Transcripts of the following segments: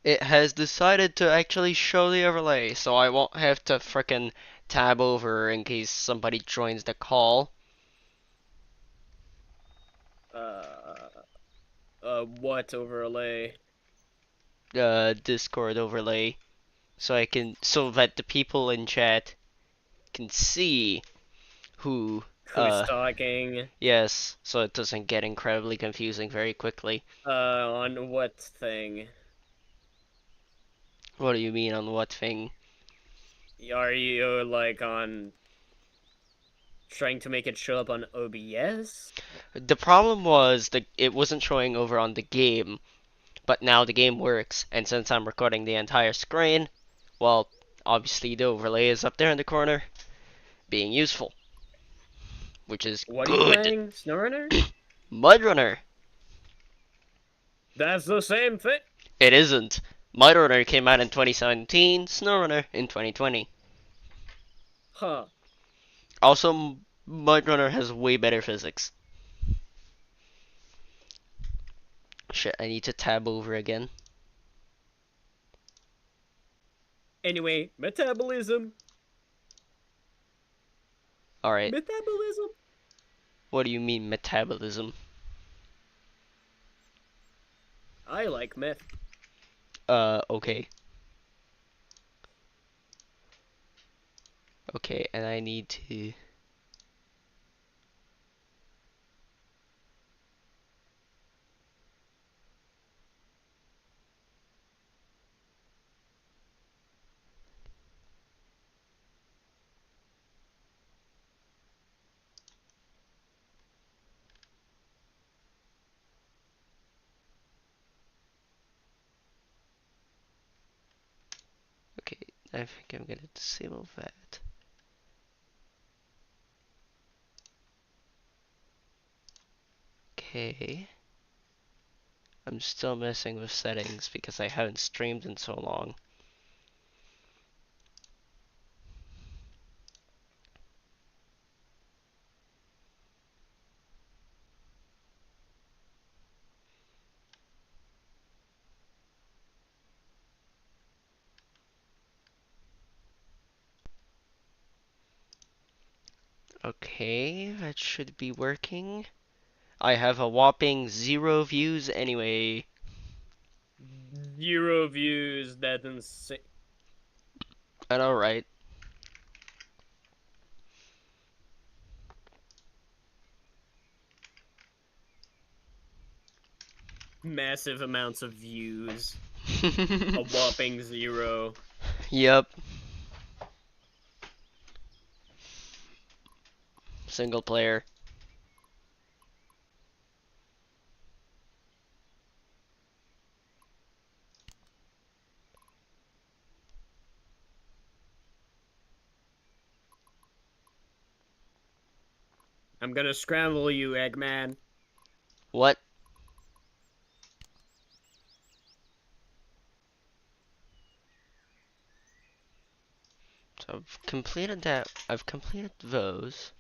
It has decided to actually show the overlay, so I won't have to frickin' tab over in case somebody joins the call. Uh, what overlay? Discord overlay, so that the people in chat can see who, Who's talking? yes, so it doesn't get incredibly confusing very quickly. On what thing? What do you mean on what thing? Are you like on trying to make it show up on OBS? The problem was that it wasn't showing over on the game, but now the game works, and since I'm recording the entire screen, well, obviously the overlay is up there in the corner, being useful, which is What are you good. playing? Snowrunner? Mudrunner. That's the same thing. It isn't. Mudrunner came out in 2017, Snowrunner in 2020. Huh. Also, Mudrunner has way better physics. Shit, I need to tab over again. Anyway, metabolism. Alright, Metabolism. what do you mean metabolism? I like meth. Okay. Okay, and I need to... Okay, I think I'm gonna disable that. Okay. I'm still messing with settings because I haven't streamed in so long. Okay, that should be working. I have a whopping 0 views anyway. 0 views. That's insane. And alright. Massive amounts of views. A whopping 0. Yep. Single player. I'm gonna scramble you, Eggman. What? So I've completed that. I've completed those.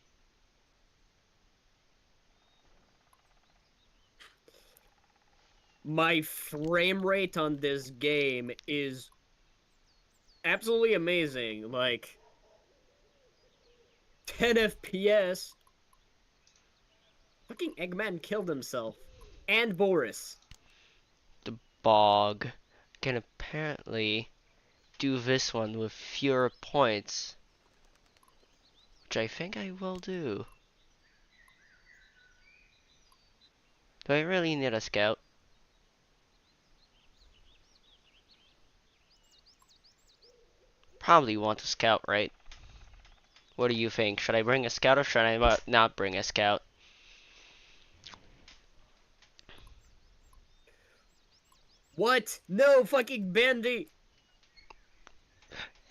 My frame rate on this game is absolutely amazing. Like 10 FPS. Fucking Eggman killed himself. And Boris. The bog can apparently do this one with fewer points, which I think I will do. Do I really need a scout? Probably want a scout, right? What do you think? Should I bring a scout or should I not bring a scout? What? No fucking Bandy!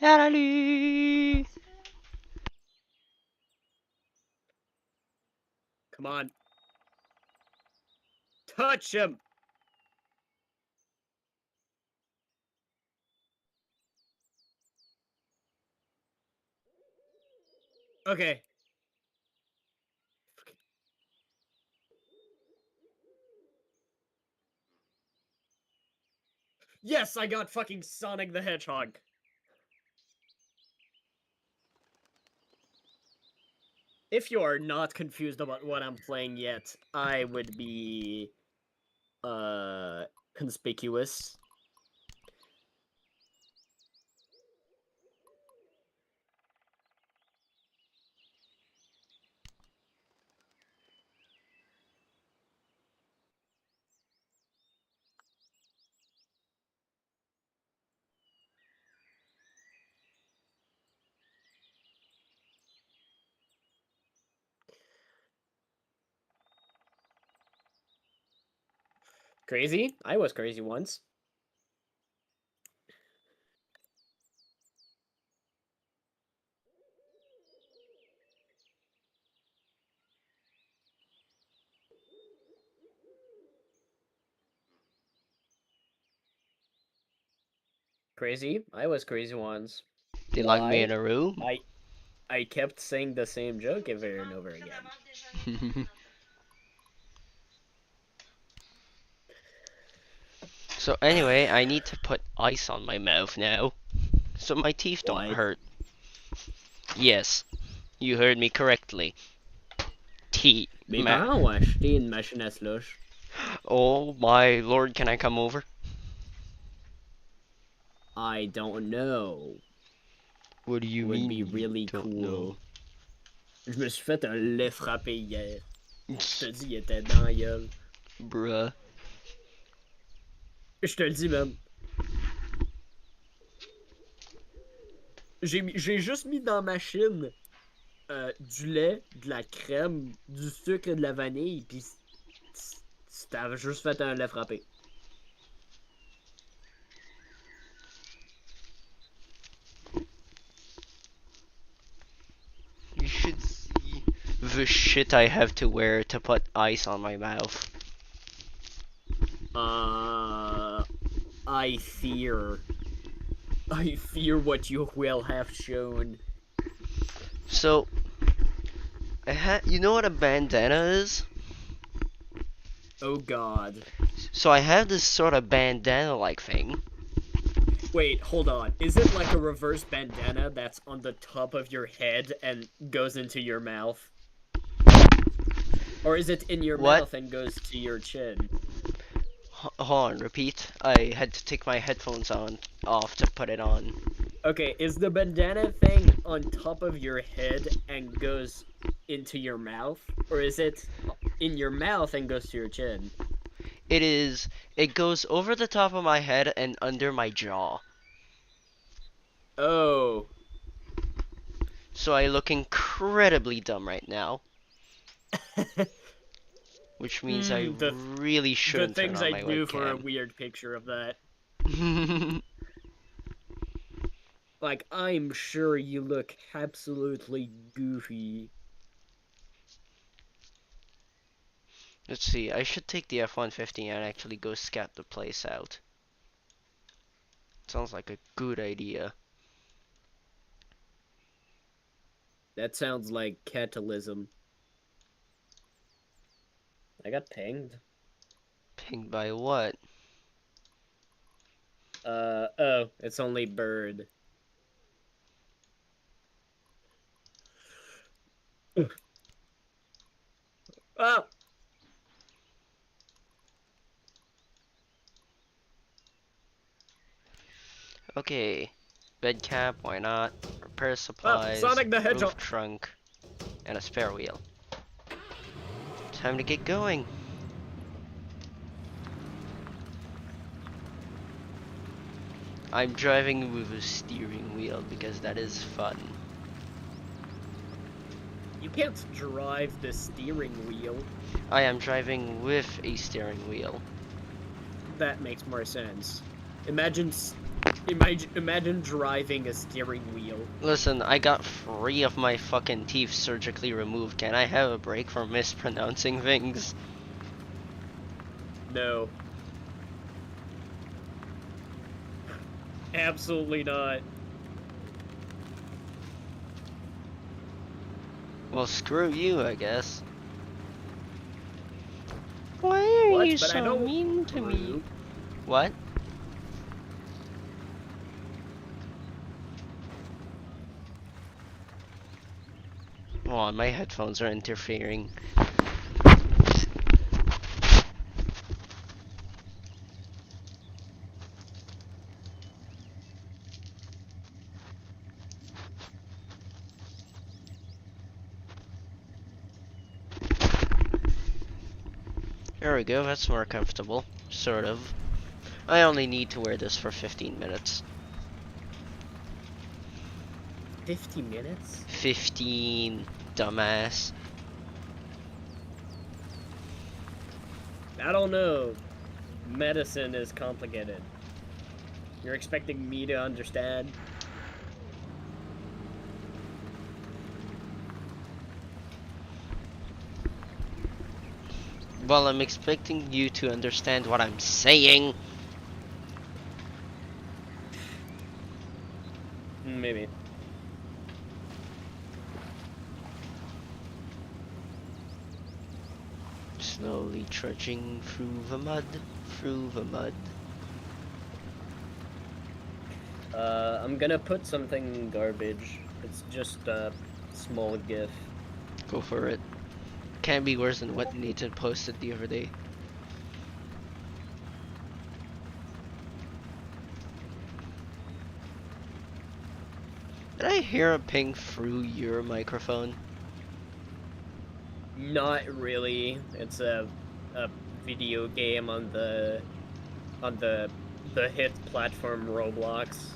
Yarali! Come on. Touch him! Okay. Yes, I got fucking Sonic the Hedgehog. If you are not confused about what I'm playing yet, I would be conspicuous. Crazy? I was crazy once. Crazy? I was crazy once. They locked me in Why? a room. I kept saying the same joke over and over again. So anyway, I need to put ice on my mouth now, so my teeth don't What? hurt. Yes, you heard me correctly. Teeth. Mes parents ont acheté une machine à slush. Oh my lord, can I come over? I don't know. What do you Would mean be really you don't cool. know? Je me suis fait un lait frappé hier. Je te dis, il était dans la gueule. Bruh. Je te le dis, man. J'ai juste mis dans la machine du lait, de la crème, du sucre et de la vanille, pis t'avais juste fait un lait frappé. You should see the shit I have to wear to put ice on my mouth. I fear. I fear what you will have shown. So, you know what a bandana is? Oh god. So I have this sort of bandana-like thing. Wait, hold on. Is it like a reverse bandana that's on the top of your head and goes into your mouth? Or is it in your What? mouth and goes to your chin? Hold on, repeat. I had to take my headphones off to put it on. Okay, is the bandana thing on top of your head and goes into your mouth? Or is it in your mouth and goes to your chin? It goes over the top of my head and under my jaw. Oh. So I look incredibly dumb right now. Which means I really The shouldn't turn things on I my do for a webcam. weird picture of that. Like, I'm sure you look absolutely goofy. Let's see, I should take the F-150 and actually go scout the place out. Sounds like a good idea. That sounds like catalysm. I got pinged. Pinged by what? Oh, it's only bird. Oh! Okay, bed cap, why not? Repair Oh, supplies, Sonic the Hedgehog! roof trunk, and a spare wheel. Time to get going. I'm driving with a steering wheel because that is fun. You can't drive the steering wheel. I am driving with a steering wheel. That makes more sense. Imagine driving a steering wheel. Listen, I got 3 of my fucking teeth surgically removed. Can I have a break from mispronouncing things? No. Absolutely not. Well, screw you, I guess. Why are What? you But I so don't mean to me? What? Oh, my headphones are interfering. There we go, that's more comfortable. Sort of. I only need to wear this for 15 minutes. 50 minutes? 15, dumbass. I don't know. Medicine is complicated. You're expecting me to understand? Well, I'm expecting you to understand what I'm saying. Maybe. Slowly trudging through the mud, through the mud. I'm gonna put something garbage. It's just a small GIF. Go for it. Can't be worse than what Nathan posted the other day. Did I hear a ping through your microphone? Not really. It's a video game on the hit platform Roblox.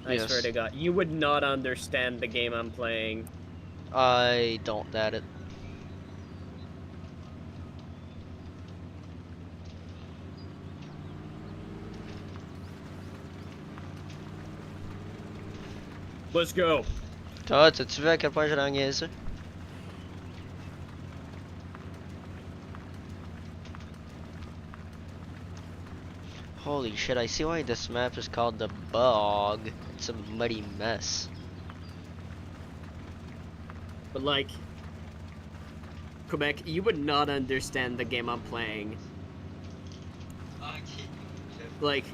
I Yes. swear to God, you would not understand the game I'm playing. I don't doubt it. Let's go. To, tu veux à quel point j'ai la niaise? Holy shit, I see why this map is called the Bog. It's a muddy mess. But like, Quebec, you would not understand the game I'm playing. Like,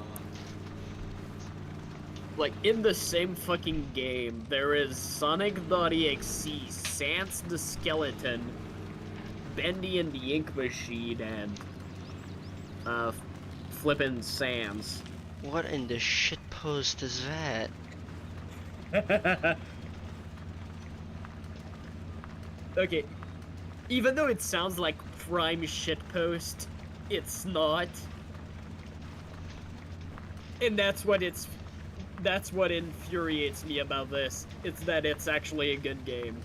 in the same fucking game, there is Sonic.exe, Sans the Skeleton, Bendy and the Ink Machine, and flippin' Sans. What in the shit post is that? Okay, even though it sounds like prime shitpost, it's not. And that's what infuriates me about this. It's that it's actually a good game.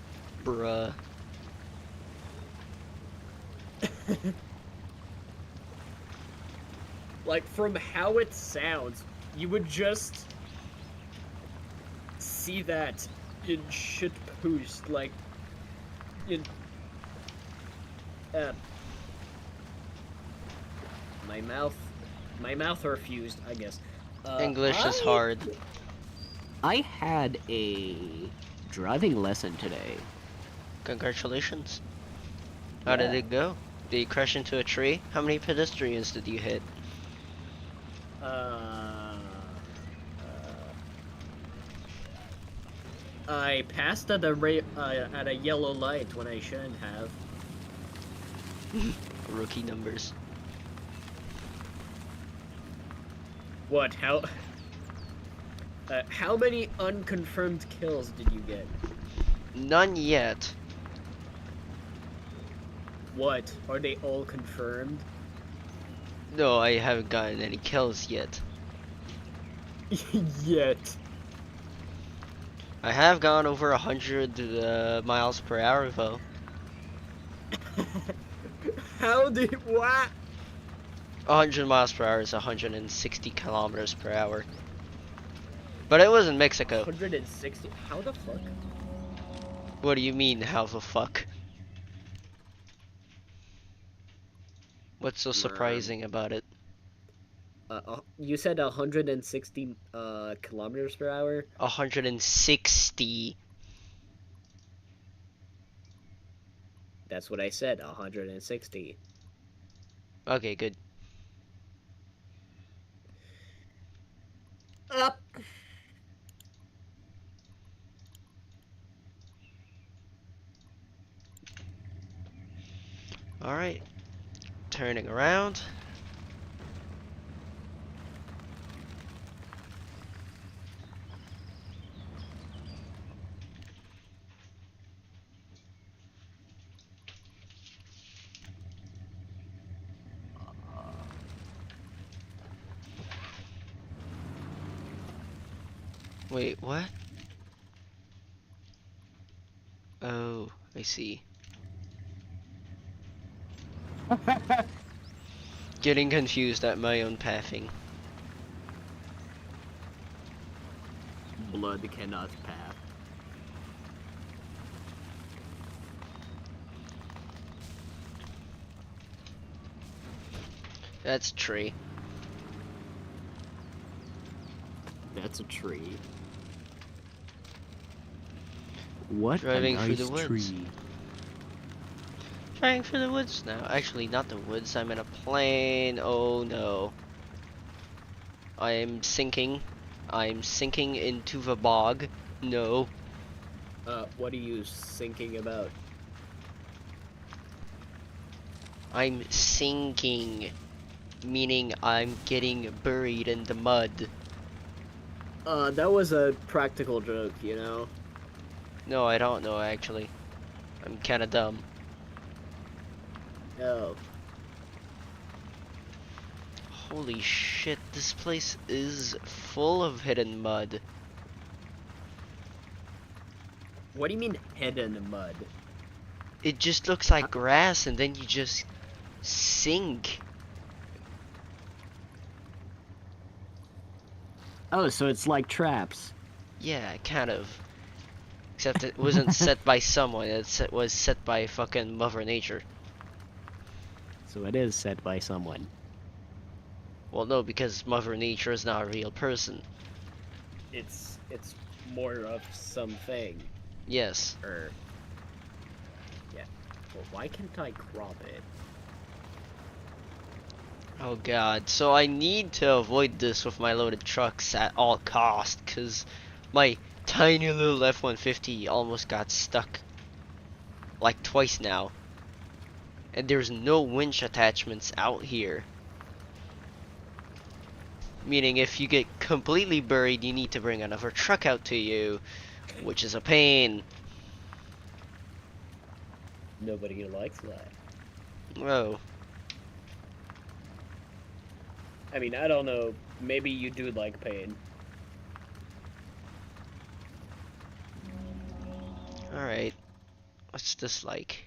Bruh. Like, from how it sounds, you would just see that in shitpost, like, in uh, my mouth refused, I guess. English is hard. I had a driving lesson today. Congratulations. How did it go? Did you crash into a tree? How many pedestrians did you hit? I passed at a yellow light when I shouldn't have. Rookie numbers. What? How many unconfirmed kills did you get? None yet. What? Are they all confirmed? No, I haven't gotten any kills yet. Yet. I have gone over 100 miles per hour though. How did what? 100 miles per hour is 160 kilometers per hour. But it was in Mexico. 160? How the fuck? What do you mean, how the fuck? What's so surprising about it? You said 160 kilometers per hour? 160. That's what I said, 160. Okay, good. Up. Alright, turning around. Wait, what? Oh, I see. Getting confused at my own pathing. Blood cannot pass. That's a tree. That's a tree. What Driving a through the nice woods. tree. Driving through the woods now. Actually, not the woods. I'm in a plane. Oh no. I'm sinking. I'm sinking into the bog. No. What are you thinking about? I'm sinking. Meaning I'm getting buried in the mud. That was a practical joke, you know? No, I don't know actually. I'm kinda dumb. Oh. Holy shit, this place is full of hidden mud. What do you mean head in the mud? It just looks like grass and then you just sink. Oh, so it's like traps. Yeah, kind of. Except it wasn't set by someone, it was set by fucking Mother Nature. So it is set by someone. Well, no, because Mother Nature is not a real person. It's more of something. Yes. Yeah. Well, why can't I crop it? Oh god, so I need to avoid this with my loaded trucks at all cost, cause my tiny little F-150 almost got stuck. Like twice now. And there's no winch attachments out here. Meaning if you get completely buried, you need to bring another truck out to you, which is a pain. Nobody likes that. Oh. I mean, I don't know. Maybe you do like pain. Alright. What's this like?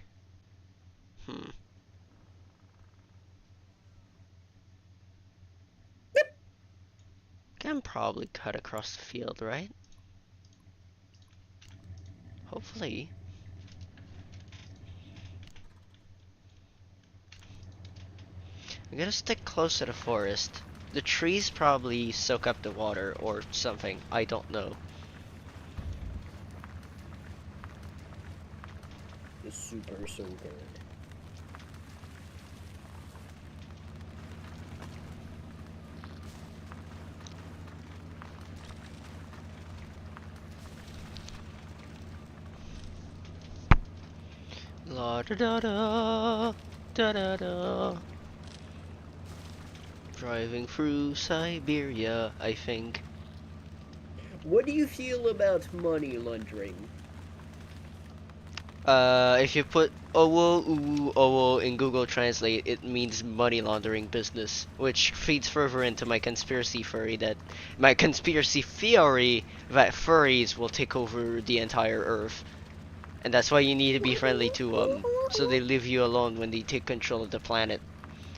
Can probably cut across the field, right? Hopefully. I'm gonna stick close to the forest. The trees probably soak up the water or something. I don't know. The super soaker. La da da da da da da. Driving through Siberia, I think. What do you feel about money laundering? If you put owo uwu owo in Google Translate, it means money laundering business, which feeds further into my conspiracy theory that furries will take over the entire Earth, and that's why you need to be friendly to them, so they leave you alone when they take control of the planet.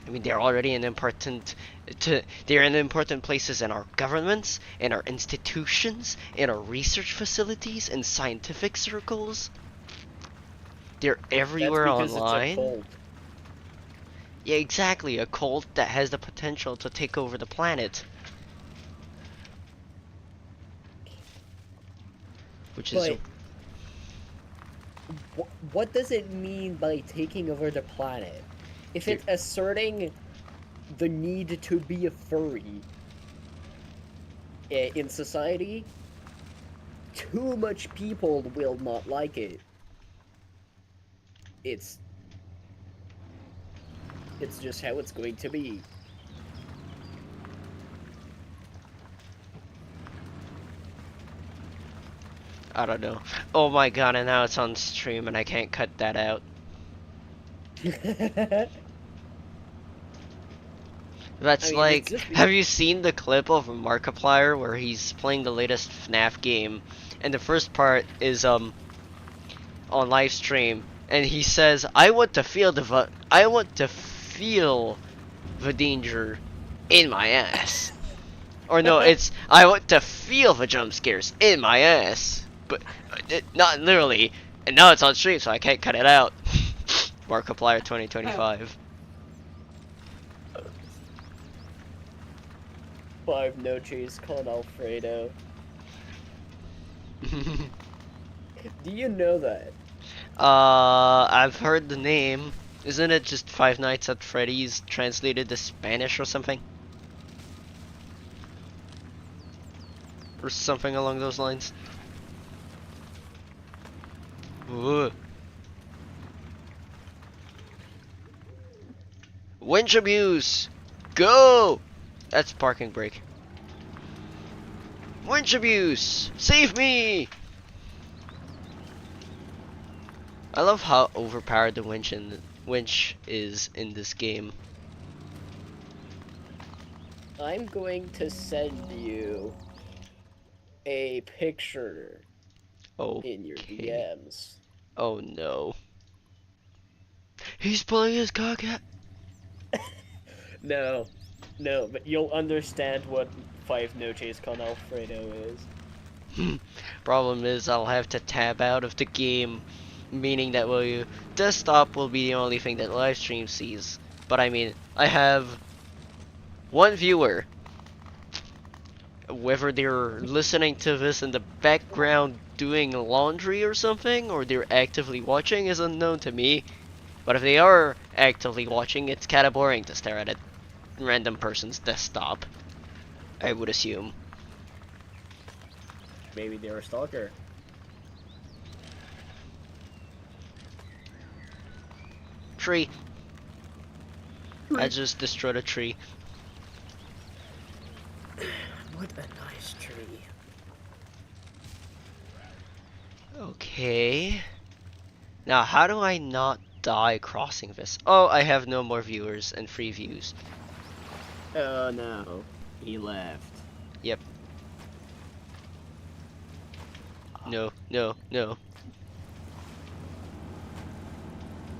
I mean, they're already they're in important places in our governments, in our institutions, in our research facilities, in scientific circles. They're everywhere That's because it's a online. cult. Yeah, exactly. A cult that has the potential to take over the planet. Which is... But what does it mean by taking over the planet? If it's asserting the need to be a furry, in society, too much people will not like it. It's just how it's going to be. I don't know. Oh my god, and now it's on stream and I can't cut that out. That's I mean, it's like, just have you seen the clip of Markiplier where he's playing the latest FNAF game, and the first part is on live stream, and he says, "I want to feel the danger in my ass." Or no, it's "I want to feel the jump scares in my ass," but not literally. And now it's on stream, so I can't cut it out. Markiplier 2025. 5 noches con Alfredo. Do you know that? I've heard the name. Isn't it just Five Nights at Freddy's translated to Spanish or something? Or something along those lines? Ooh. Winch abuse! Go! That's parking brake. Winch abuse! Save me! I love how overpowered the winch is in this game. I'm going to send you a picture in your Okay. DMs. Oh no. He's pulling his cock out. No, but you'll understand what 5 noches con Alfredo is. Problem is, I'll have to tab out of the game, meaning that desktop will be the only thing that live stream sees. But I mean, I have one viewer. Whether they're listening to this in the background doing laundry or something, or they're actively watching, is unknown to me. But if they are actively watching, it's kinda boring to stare at a random person's desktop, I would assume. Maybe they're a stalker. Tree. I just destroyed a tree. What a nice tree. Okay. Now, how do I not die crossing this? Oh, I have no more viewers and free views. Oh no, he left. Yep. No, no, no.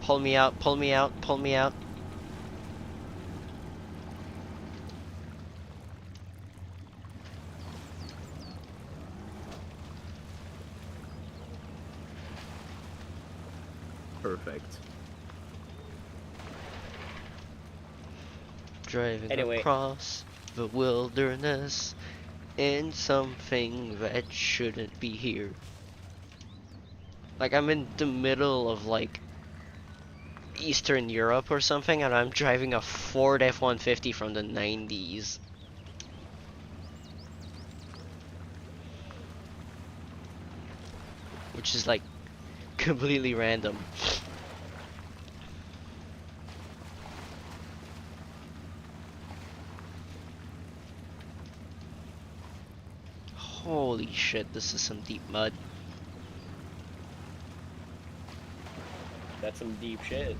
Pull me out, pull me out, pull me out. Perfect. Driving Anyway. across the wilderness in something that shouldn't be here. Like, I'm in the middle of like Eastern Europe or something, and I'm driving a Ford F-150 from the 90s. Which is like completely random. Holy shit, this is some deep mud. That's some deep shit.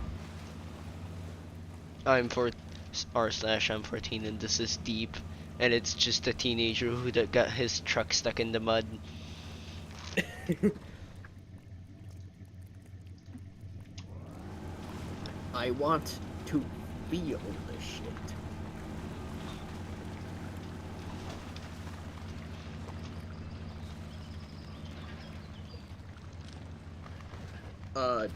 I'm for r/I'm14 and this is deep, and it's just a teenager who got his truck stuck in the mud. I want to feel the shit. Uh.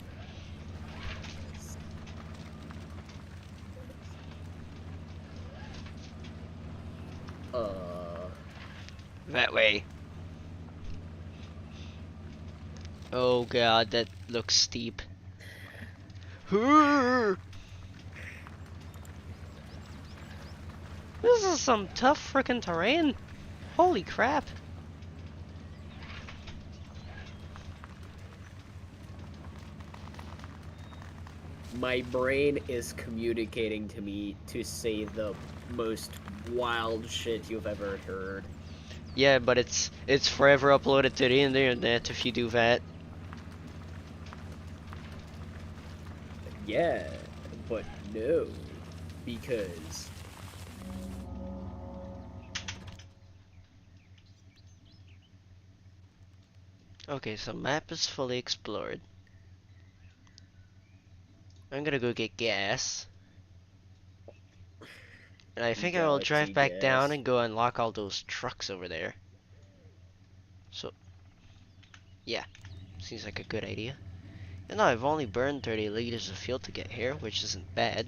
That way. Oh god, that looks steep. This is some tough freaking terrain. Holy crap! My brain is communicating to me to say the most wild shit you've ever heard. Yeah, but it's forever uploaded to the internet if you do that. Yeah, but no, because Okay, so map is fully explored. I'm gonna go get gas. And I think I will drive galaxy back down gas. and go unlock all those trucks over there. So, yeah, seems like a good idea. And now I've only burned 30 liters of fuel to get here, which isn't bad.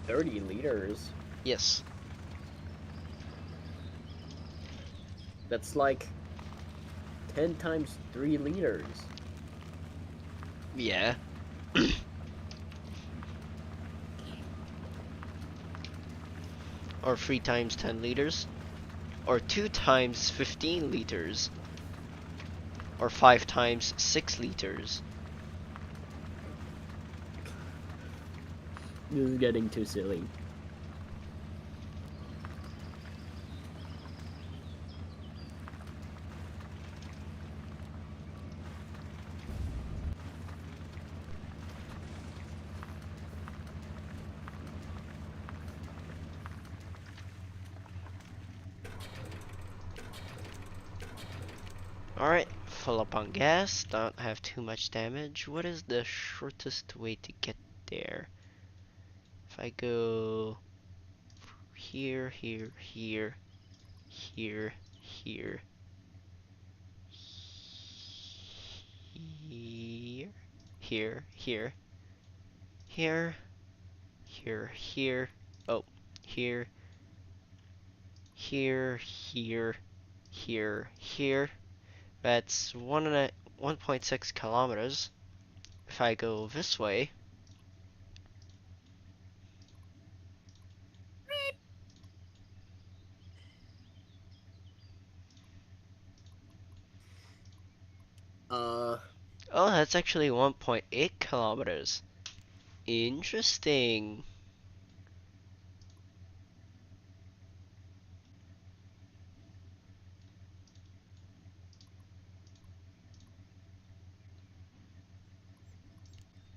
30 liters. Yes. That's like 10 times 3 liters. Yeah. Or 3 times 10 liters. Or 2 times 15 liters. Or 5 times 6 liters. This is getting too silly. Alright, full up on gas, don't have too much damage. What is the shortest way to get there? If I go here, here, here, here, here, here, here, here, here, here, here, oh, here, here, here, here, here. That's 1.6 kilometers. If I go this way, Uh, oh, that's actually 1.8 kilometers. Interesting.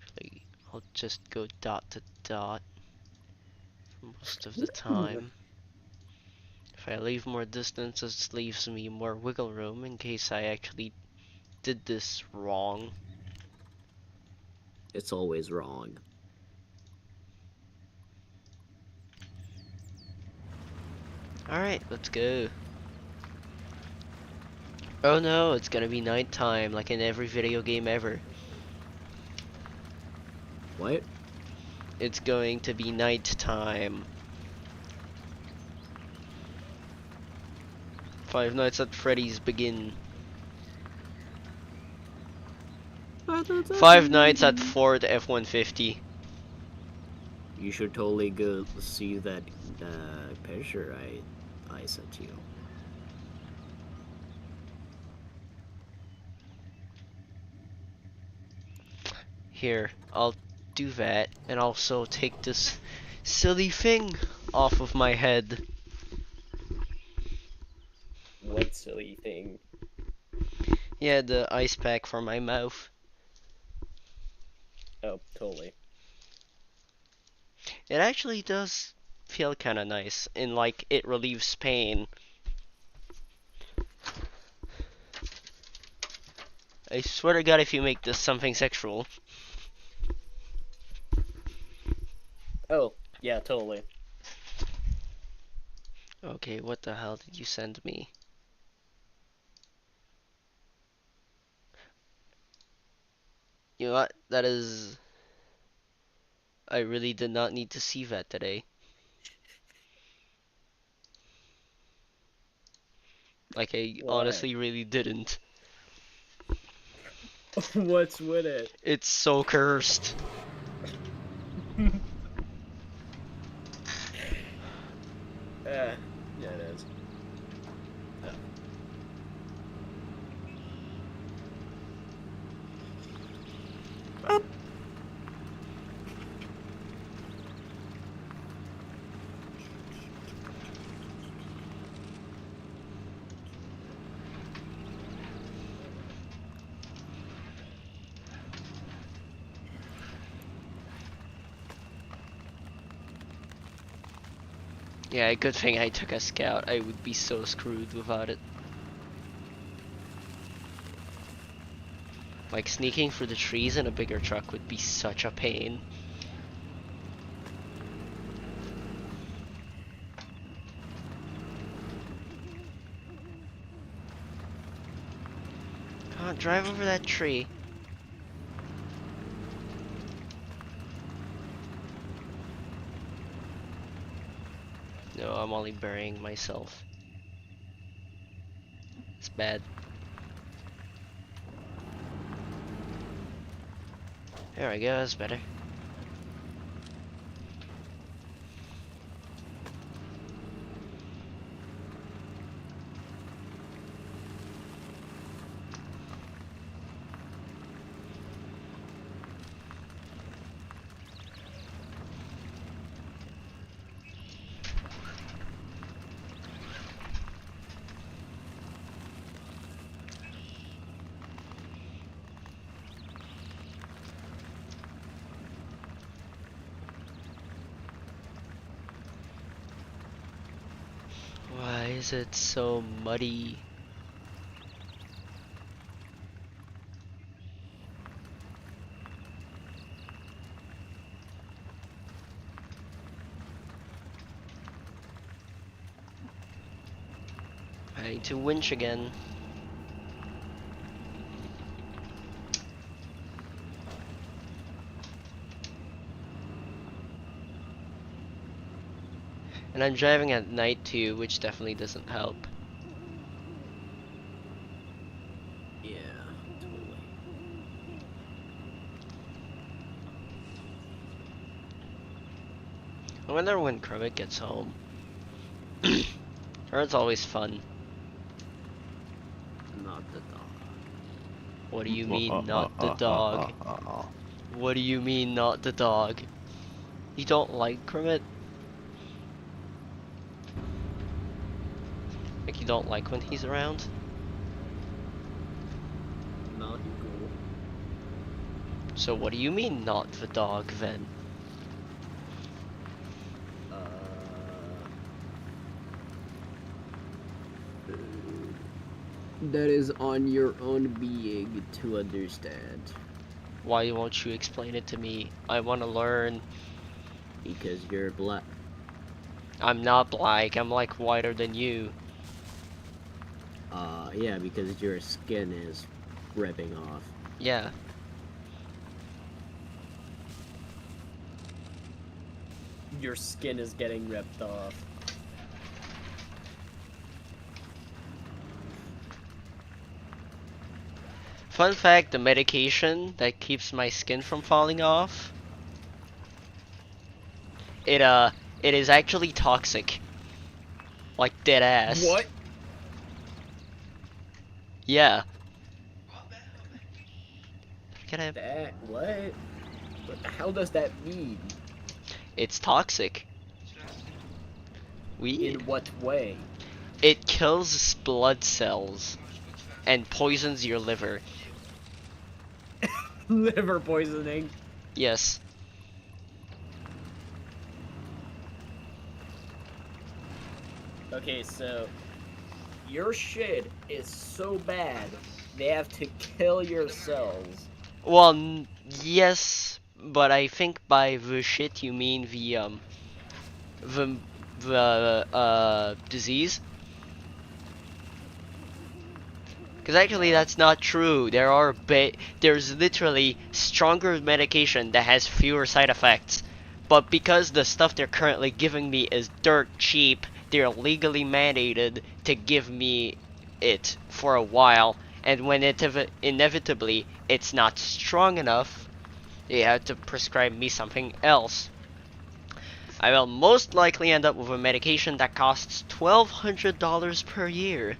Actually, I'll just go dot to dot most of the time. If I leave more distance, it leaves me more wiggle room in case I actually did this wrong. It's always wrong. Alright, let's go. Oh no, it's gonna be nighttime like in every video game ever. What? It's going to be nighttime. Five Nights at Freddy's begin. Five Nights at Ford F-150. You should totally go see that picture I sent you. Here, I'll do that and also take this silly thing off of my head. what silly thing? Yeah, the ice pack for my mouth. Oh, totally. It actually does feel kinda nice, and like it relieves pain. I swear to God, if you make this something sexual. Oh, yeah, totally. Okay, what the hell did you send me? You know what? That is... I really did not need to see that today. Like, I What? honestly really didn't. What's with it? It's so cursed. Yeah, good thing I took a scout. I would be so screwed without it. Like, sneaking through the trees in a bigger truck would be such a pain. Come on, drive over that tree. No, I'm only burying myself. It's bad. There we go, that's better. Why is it so muddy? I need to winch again. And I'm driving at night too, which definitely doesn't help. Yeah, totally. I wonder when Kermit gets home. Or it's always fun. Not the dog. What do you mean, not the dog? What do you mean, not the dog? You don't like Kermit? Like, you don't like when he's around? Not cool. So what do you mean, not the dog, then? That is on your own being to understand. Why won't you explain it to me? I want to learn. Because you're black. I'm not black, I'm like whiter than you. Yeah, because your skin is ripping off. Yeah. Your skin is getting ripped off. Fun fact, the medication that keeps my skin from falling off, it is actually toxic. Like dead ass. What? Yeah. Can I? That what? How does that mean? It's toxic. In what way? It kills blood cells and poisons your liver. Liver poisoning. Yes. Okay, so your shit is so bad they have to kill your cells. Well, yes, but I think by the shit you mean the disease. Because actually that's not true. There's literally stronger medication that has fewer side effects. But because the stuff they're currently giving me is dirt cheap, they're legally mandated to give me it for a while. And when inevitably it's not strong enough, they have to prescribe me something else. I will most likely end up with a medication that costs $1,200 per year.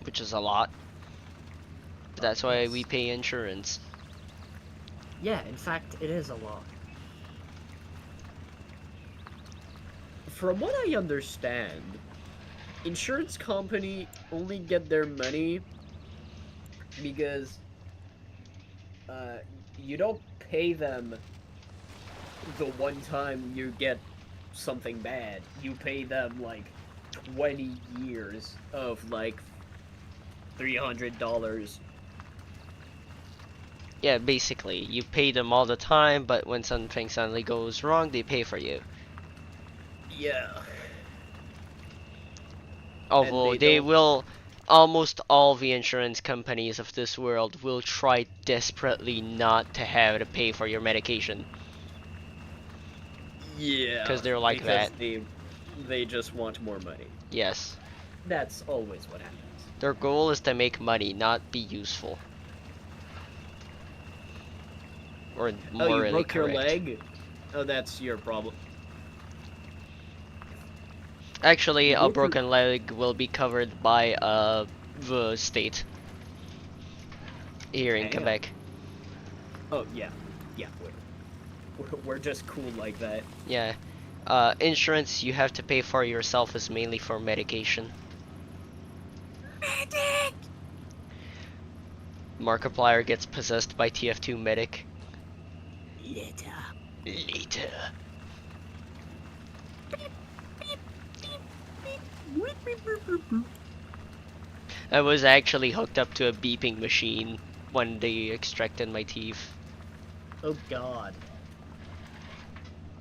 Which is a lot. But that's why we pay insurance. Yeah, in fact, it is a lot. From what I understand, insurance company only get their money because you don't pay them the one time you get something bad. You pay them like 20 years of like $300. Yeah, basically, you pay them all the time, but when something suddenly goes wrong, they pay for you. Yeah. And Although they they don't. will, almost all the insurance companies of this world will try desperately not to have to pay for your medication, because Yeah, they're like because that. they just want more money. Yes. That's always what happens. Their goal is to make money, not be useful. Or Oh, you morally broke your correct. leg? Oh, that's your problem. Actually, You a broke your. broken leg will be covered by the state here in Damn. Quebec. Oh yeah, yeah. We're just cool like that. Yeah. Insurance you have to pay for yourself is mainly for medication. Medic. Markiplier gets possessed by TF2 medic. Later. Later. I was actually hooked up to a beeping machine when they extracted my teeth. Oh God.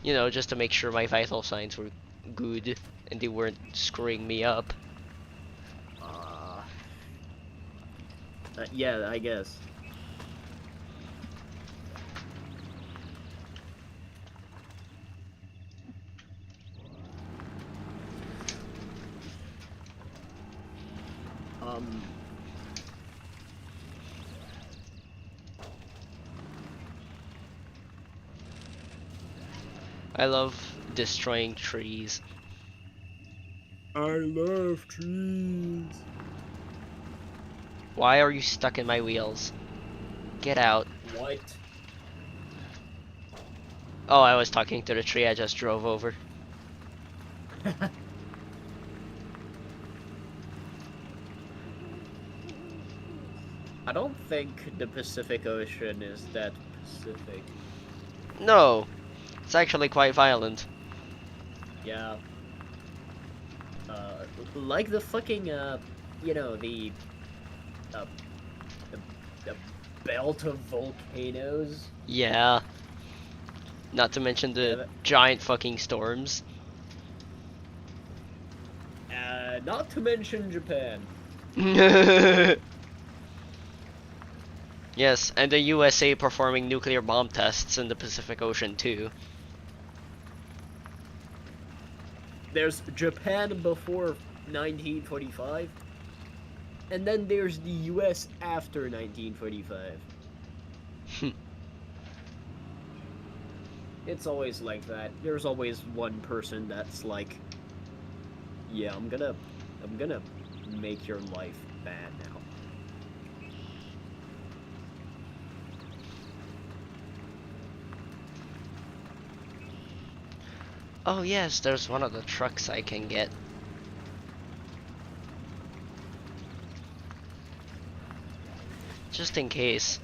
You know, just to make sure my vital signs were good and they weren't screwing me up. Uh, yeah, I guess. Um. I love destroying trees. I love trees. Why are you stuck in my wheels? Get out. What? Oh, I was talking to the tree I just drove over. I don't think the Pacific Ocean is that Pacific. No, it's actually quite violent. Yeah. Like the fucking you know, uh, the, the belt of volcanoes. Yeah, not to mention Yeah. the giant fucking storms. Not to mention Japan. Yes, and the USA performing nuclear bomb tests in the Pacific Ocean too. There's Japan before 1945, and then there's the US after 1945. It's always like that. There's always one person that's like, yeah, I'm gonna make your life bad now. Oh yes, there's one of the trucks I can get. Just in case.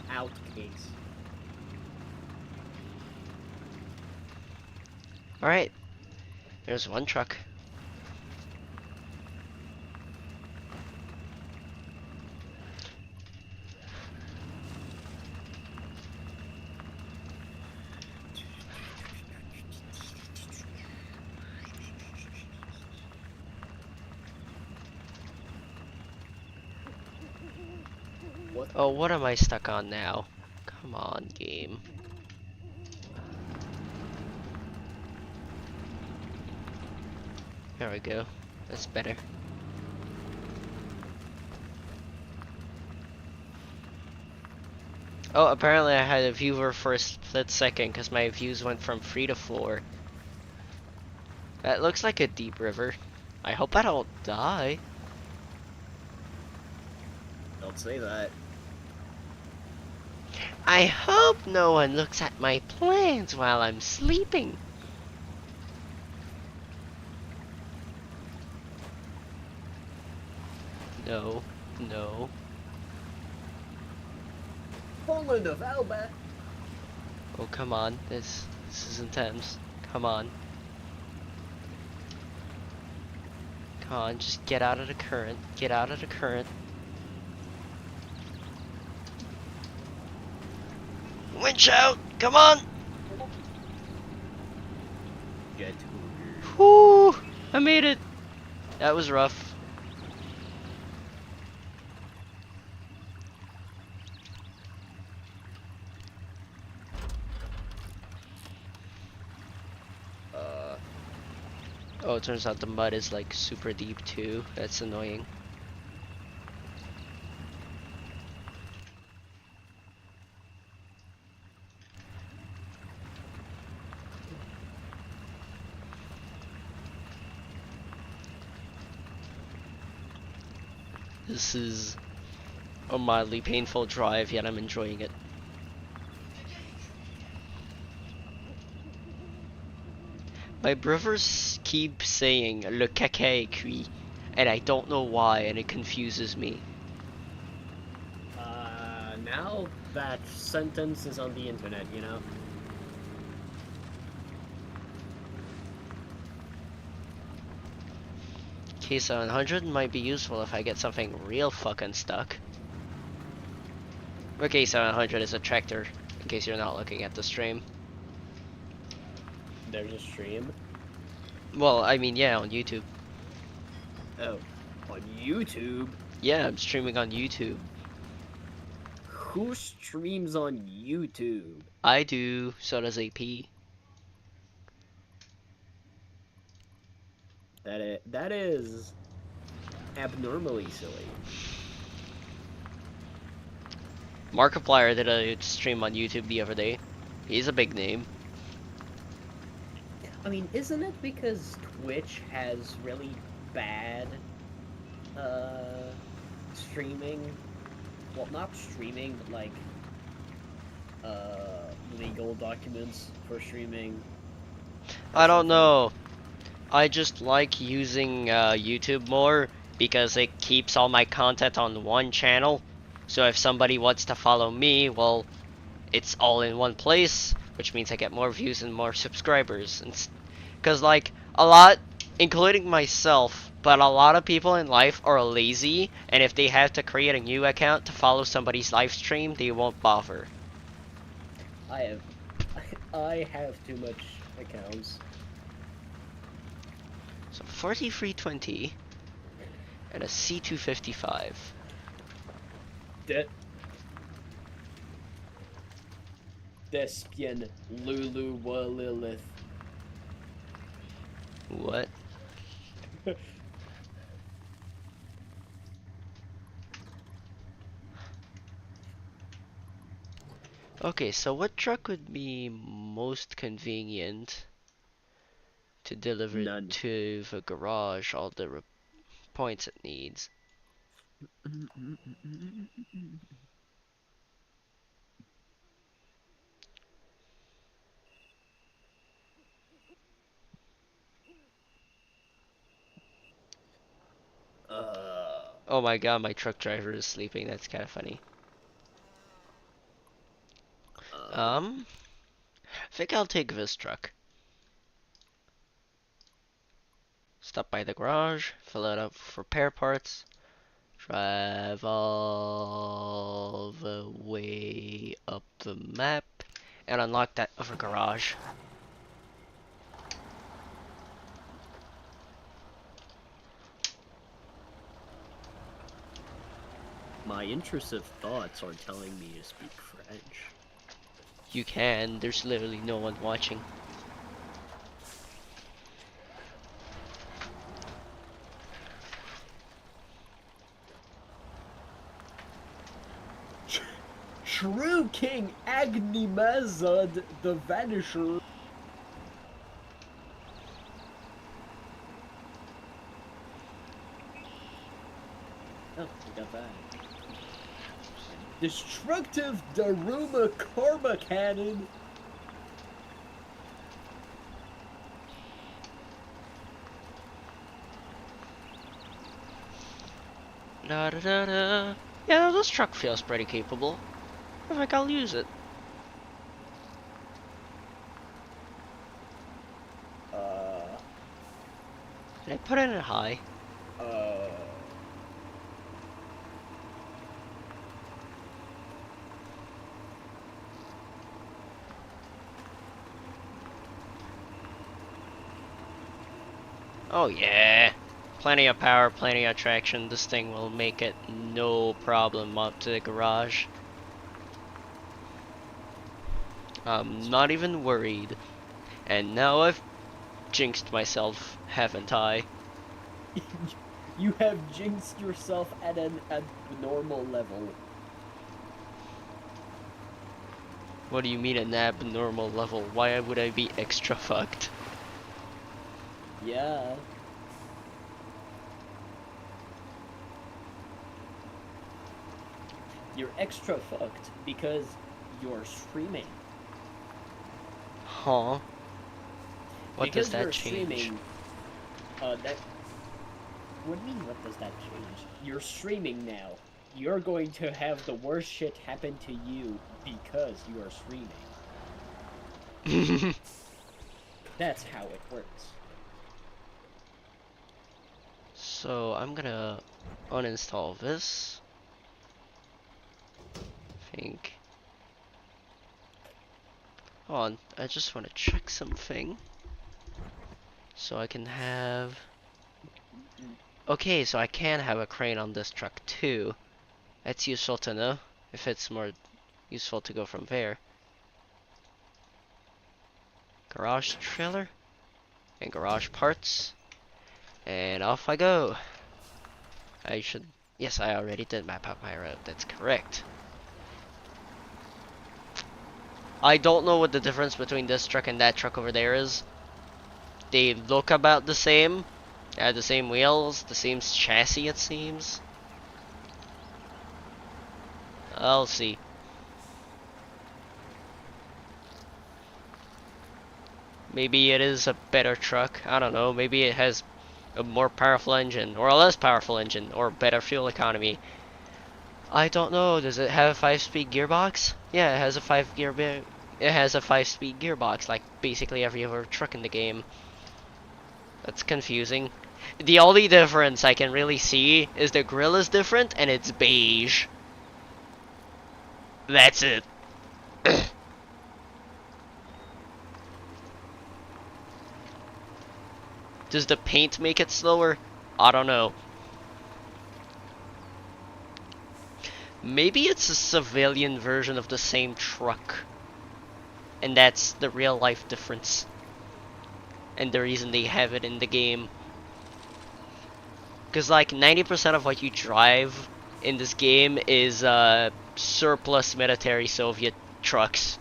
Out case. Alright, there's one truck. What? Oh, what am I stuck on now? Come on, game. There we go. That's better. Oh, apparently I had a viewer for a split second because my views went from 3 to 4. That looks like a deep river. I hope I don't die. Don't say that. I hope no one looks at my plans while I'm sleeping. No, no, Poland of Alba. Oh, come on. This is intense. Come on. Come on, just get out of the current. Get out of the current. Winch out! Come on! Jet. Whoo! I made it! That was rough. Oh, it turns out the mud is like super deep too. That's annoying. This is a mildly painful drive, yet I'm enjoying it. My brothers keep saying le caca est cuit, and I don't know why, and it confuses me. Now that sentence is on the internet, you know? K700 might be useful if I get something real fucking stuck. But K700 is a tractor, in case you're not looking at the stream. There's a stream. Well, I mean, yeah, on YouTube. Oh, on YouTube? Yeah, I'm streaming on YouTube. Who streams on YouTube? I do, so does AP. That is abnormally silly. Markiplier did a stream on YouTube the other day. He's a big name. I mean, isn't it because Twitch has really bad streaming? Well, not streaming, but like legal documents for streaming. I don't know. I just like using YouTube more because it keeps all my content on one channel. So if somebody wants to follow me, well, it's all in one place, which means I get more views and more subscribers. Because like a lot, including myself, but a lot of people in life are lazy, and if they have to create a new account to follow somebody's live stream, they won't bother. I have too much accounts. So 4320 and a C255. Despian Lulu Walilith. What? Okay, so what truck would be most convenient to deliver None. to the garage all the points it needs? Oh my god, my truck driver is sleeping. That's kind of funny. I think I'll take this truck. Stop by the garage, fill it up for repair parts, drive all the way up the map, and unlock that other garage. My intrusive thoughts are telling me to speak French. You can, there's literally no one watching. Shrew King Agnimazad the Vanisher. Oh, we got that. Destructive Daruma Karma Cannon. Da da da da. Yeah, this truck feels pretty capable. Perfect, I'll use it. Did I put it in high? Uh, Oh yeah. Plenty of power, plenty of traction. This thing will make it no problem up to the garage. I'm not even worried. And now I've jinxed myself, haven't I? you have jinxed yourself at an abnormal level. What do you mean an abnormal level? Why would I be extra fucked? Yeah. You're extra fucked because you're streaming. Huh? What because does that you're change? streaming, that. What do you mean? What does that change? You're streaming now. You're going to have the worst shit happen to you because you are streaming. That's how it works. So I'm gonna uninstall this. Think. Hold on, I just want to check something. So I can have. Okay, so I can have a crane on this truck too. That's useful to know. If it's more useful to go from there. Garage trailer and garage parts, and off I go. I should. Yes, I already did map out my route. That's correct. I don't know what the difference between this truck and that truck over there is. They look about the same. They have the same wheels, the same chassis it seems. I'll see. Maybe it is a better truck. I don't know. Maybe it has a more powerful engine, or a less powerful engine, or better fuel economy. I don't know. Does it have a 5-speed gearbox? Yeah, it has a 5-speed gearbox, like basically every other truck in the game. That's confusing. The only difference I can really see is the grill is different and it's beige. That's it. Does the paint make it slower? I don't know. Maybe it's a civilian version of the same truck. And that's the real life difference. And the reason they have it in the game. Because like 90% of what you drive in this game is surplus military Soviet trucks.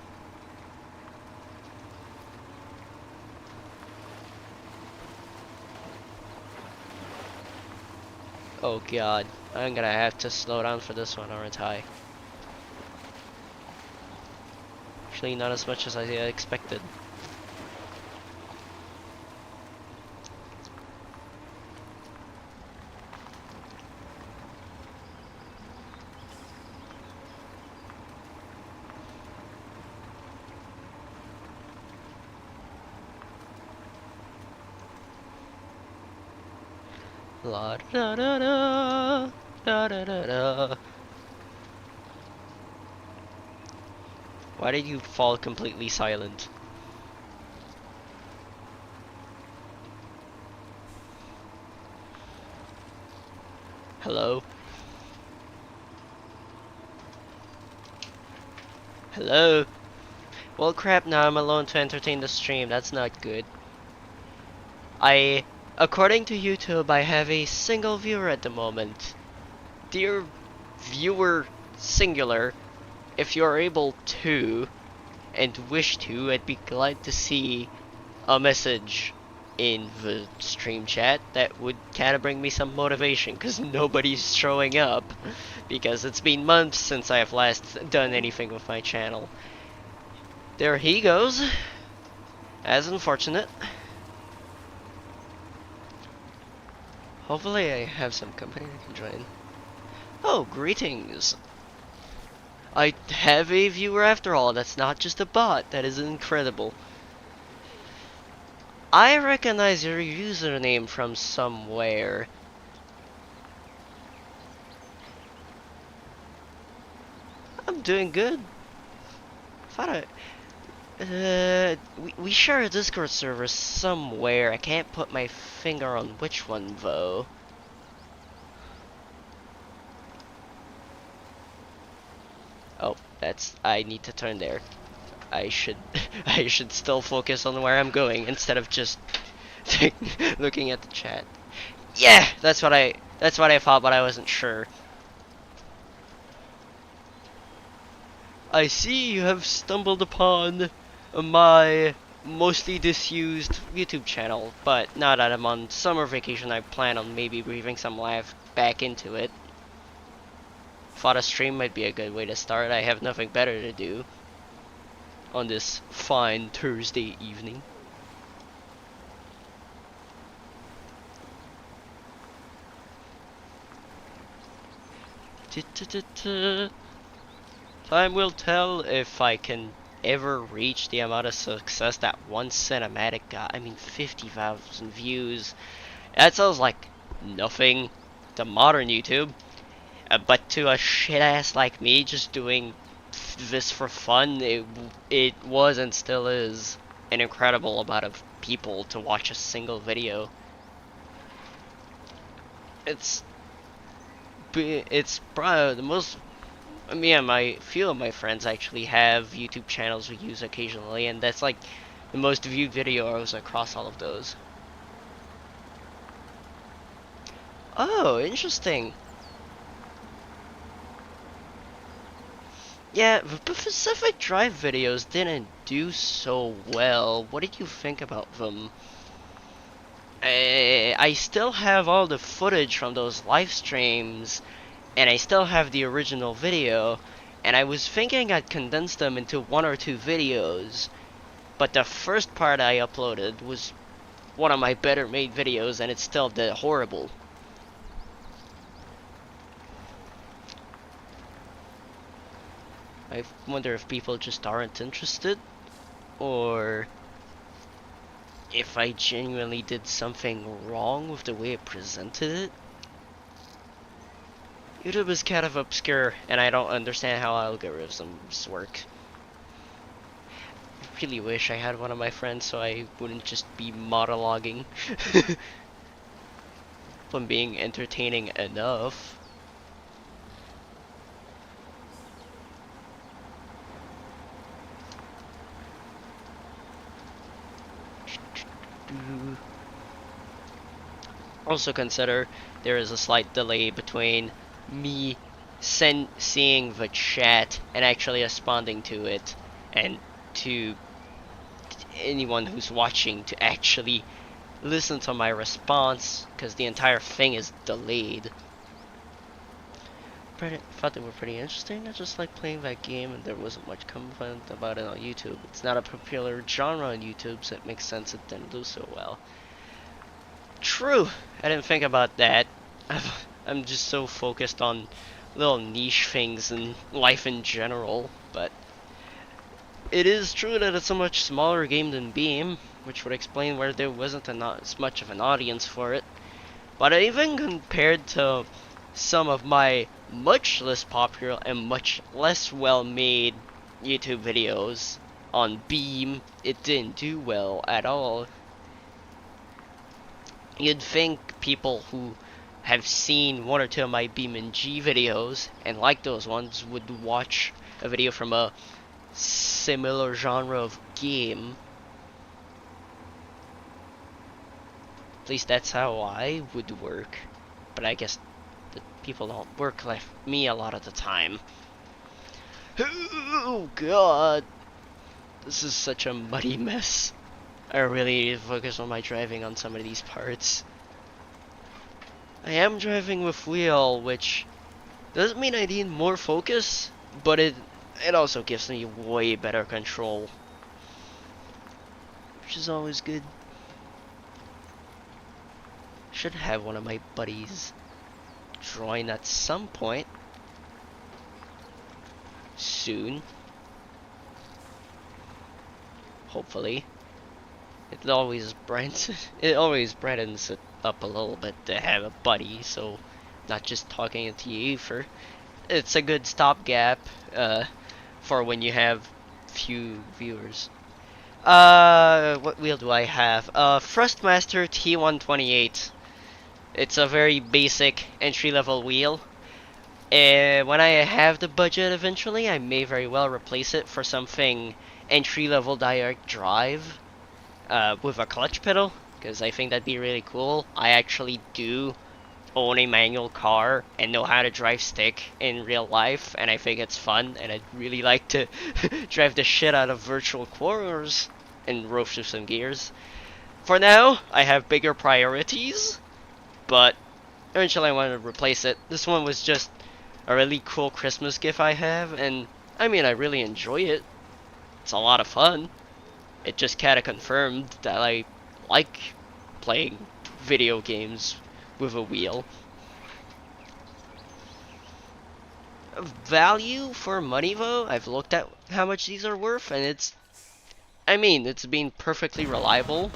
Oh god, I'm gonna have to slow down for this one, aren't I? Actually, not as much as I expected. La da da da da da da da. Why did you fall completely silent? Hello? Hello? Well crap, now I'm alone to entertain the stream. That's not good. According to YouTube, I have a single viewer at the moment. Dear viewer singular, if you're able to and wish to, I'd be glad to see a message in the stream chat that would kind of bring me some motivation, because nobody's showing up, because it's been months since I have last done anything with my channel. There he goes. As unfortunate. Hopefully I have some company I can join. Oh, greetings. I have a viewer after all. That's not just a bot. That is incredible. I recognize your username from somewhere. I'm doing good. Thought we share a Discord server somewhere. I can't put my finger on which one though. Oh, I need to turn there. I should I should still focus on where I'm going instead of just looking at the chat. Yeah, that's what I thought, but I wasn't sure. I see you have stumbled upon my mostly disused YouTube channel, but now that I'm on summer vacation, I plan on maybe breathing some life back into it. Thought a stream might be a good way to start. I have nothing better to do on this fine Thursday evening. Time will tell if I can ever reach the amount of success that one cinematic got. I mean, 50,000 views. That sounds like nothing to modern YouTube. But to a shit ass like me just doing this for fun, it was and still is an incredible amount of people to watch a single video. It's probably the most. Me and my few of my friends actually have YouTube channels we use occasionally, and that's like the most viewed videos across all of those. Oh, interesting. Yeah, the Pacific Drive videos didn't do so well. What did you think about them? I still have all the footage from those live streams, and I still have the original video, and I was thinking I'd condense them into 1 or 2 videos, but the first part I uploaded was one of my better made videos, and it still did horrible. I wonder if people just aren't interested, or if I genuinely did something wrong with the way it presented it. YouTube is kind of obscure, and I don't understand how algorithms work. I really wish I had one of my friends so I wouldn't just be monologuing. From being entertaining enough. Also consider there is a slight delay between me seeing the chat and actually responding to it, and to anyone who's watching to actually listen to my response, because the entire thing is delayed. Thought they were pretty interesting. I just like playing that game, and there wasn't much content about it on YouTube. It's not a popular genre on YouTube, so it makes sense it didn't do so well. True, I didn't think about that. I'm just so focused on little niche things and life in general, but it is true that it's a much smaller game than Beam, which would explain where there wasn't as much of an audience for it. But even compared to some of my much less popular and much less well-made YouTube videos on Beam, it didn't do well at all. You'd think people who have seen 1 or 2 of my Beam and G videos and like those ones would watch a video from a similar genre of game. At least that's how I would work. But I guess the people don't work like me a lot of the time. Oh god! This is such a muddy mess. I really need to focus on my driving on some of these parts. I am driving with wheel, which doesn't mean I need more focus, but it also gives me way better control, which is always good. Should have one of my buddies join at some point. soon. Hopefully. It always brightens it up a little bit to have a buddy, so not just talking to you for. It's a good stopgap for when you have few viewers. What wheel do I have? Thrustmaster T128. It's a very basic entry-level wheel. When I have the budget eventually, I may very well replace it for something entry-level direct drive with a clutch pedal, because I think that'd be really cool. I actually do own a manual car and know how to drive stick in real life, and I think it's fun, and I'd really like to drive the shit out of virtual corners and rope through some gears. For now, I have bigger priorities, but eventually I want to replace it. This one was just a really cool Christmas gift I have, and I mean, I really enjoy it. It's a lot of fun. It just kinda confirmed that I like playing video games with a wheel. Value for money though, I've looked at how much these are worth, and it's been perfectly reliable.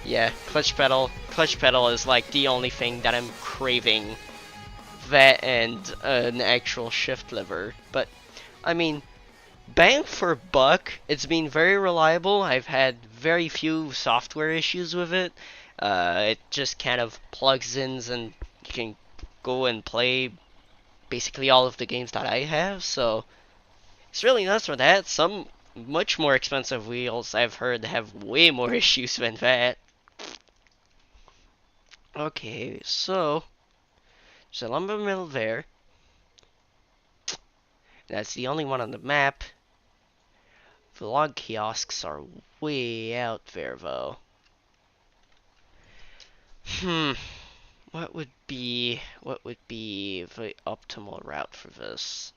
Yeah, clutch pedal is like the only thing that I'm craving. That and an actual shift lever, but I mean, bang for buck, it's been very reliable. I've had very few software issues with it. It just kind of plugs in and you can go and play basically all of the games that I have, so it's really nice for that. Some much more expensive wheels I've heard have way more issues than that. Okay, so there's a lumber mill there. That's the only one on the map. The log kiosks are way out there, though. What would be the optimal route for this?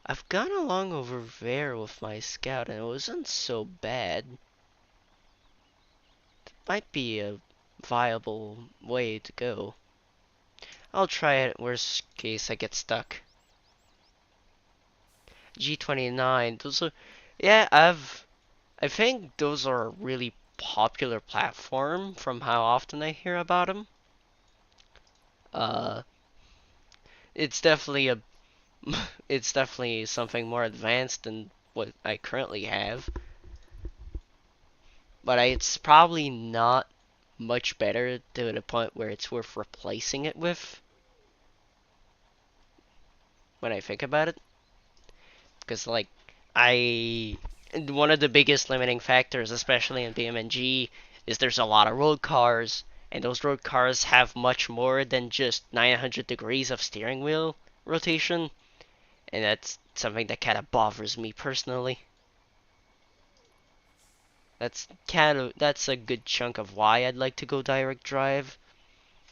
I've gone along over there with my scout, and it wasn't so bad. It might be a viable way to go. I'll try it. Worst case, I get stuck. G29. Those are, yeah. I think those are a really popular platform from how often I hear about them. It's definitely a, it's definitely something more advanced than what I currently have. But it's probably not much better to the point where it's worth replacing it with. When I think about it. Because, like, one of the biggest limiting factors, especially in BMNG, is there's a lot of road cars, and those road cars have much more than just 900 degrees of steering wheel rotation, and that's something that kind of bothers me personally. That's a good chunk of why I'd like to go direct drive.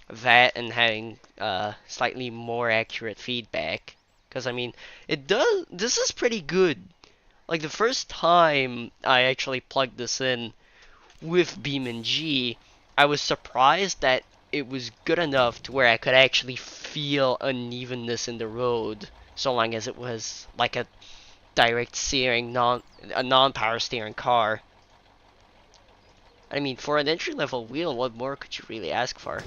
That and having slightly more accurate feedback. Because, I mean, this is pretty good. Like, the first time I actually plugged this in with BeamNG, I was surprised that it was good enough to where I could actually feel unevenness in the road, so long as it was like a direct steering, a non-power steering car. I mean, for an entry-level wheel, what more could you really ask for?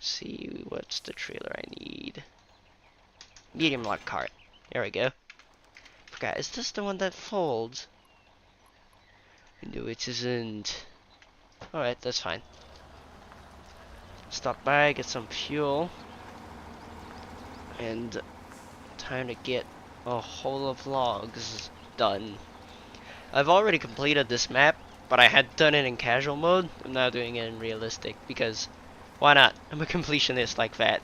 See, what's the trailer I need? Medium log cart. There we go. Forgot, is this the one that folds? No, it isn't. Alright, that's fine. Stop by, get some fuel. And time to get a whole of logs done. I've already completed this map, but I had done it in casual mode. I'm now doing it in realistic because why not? I'm a completionist like that.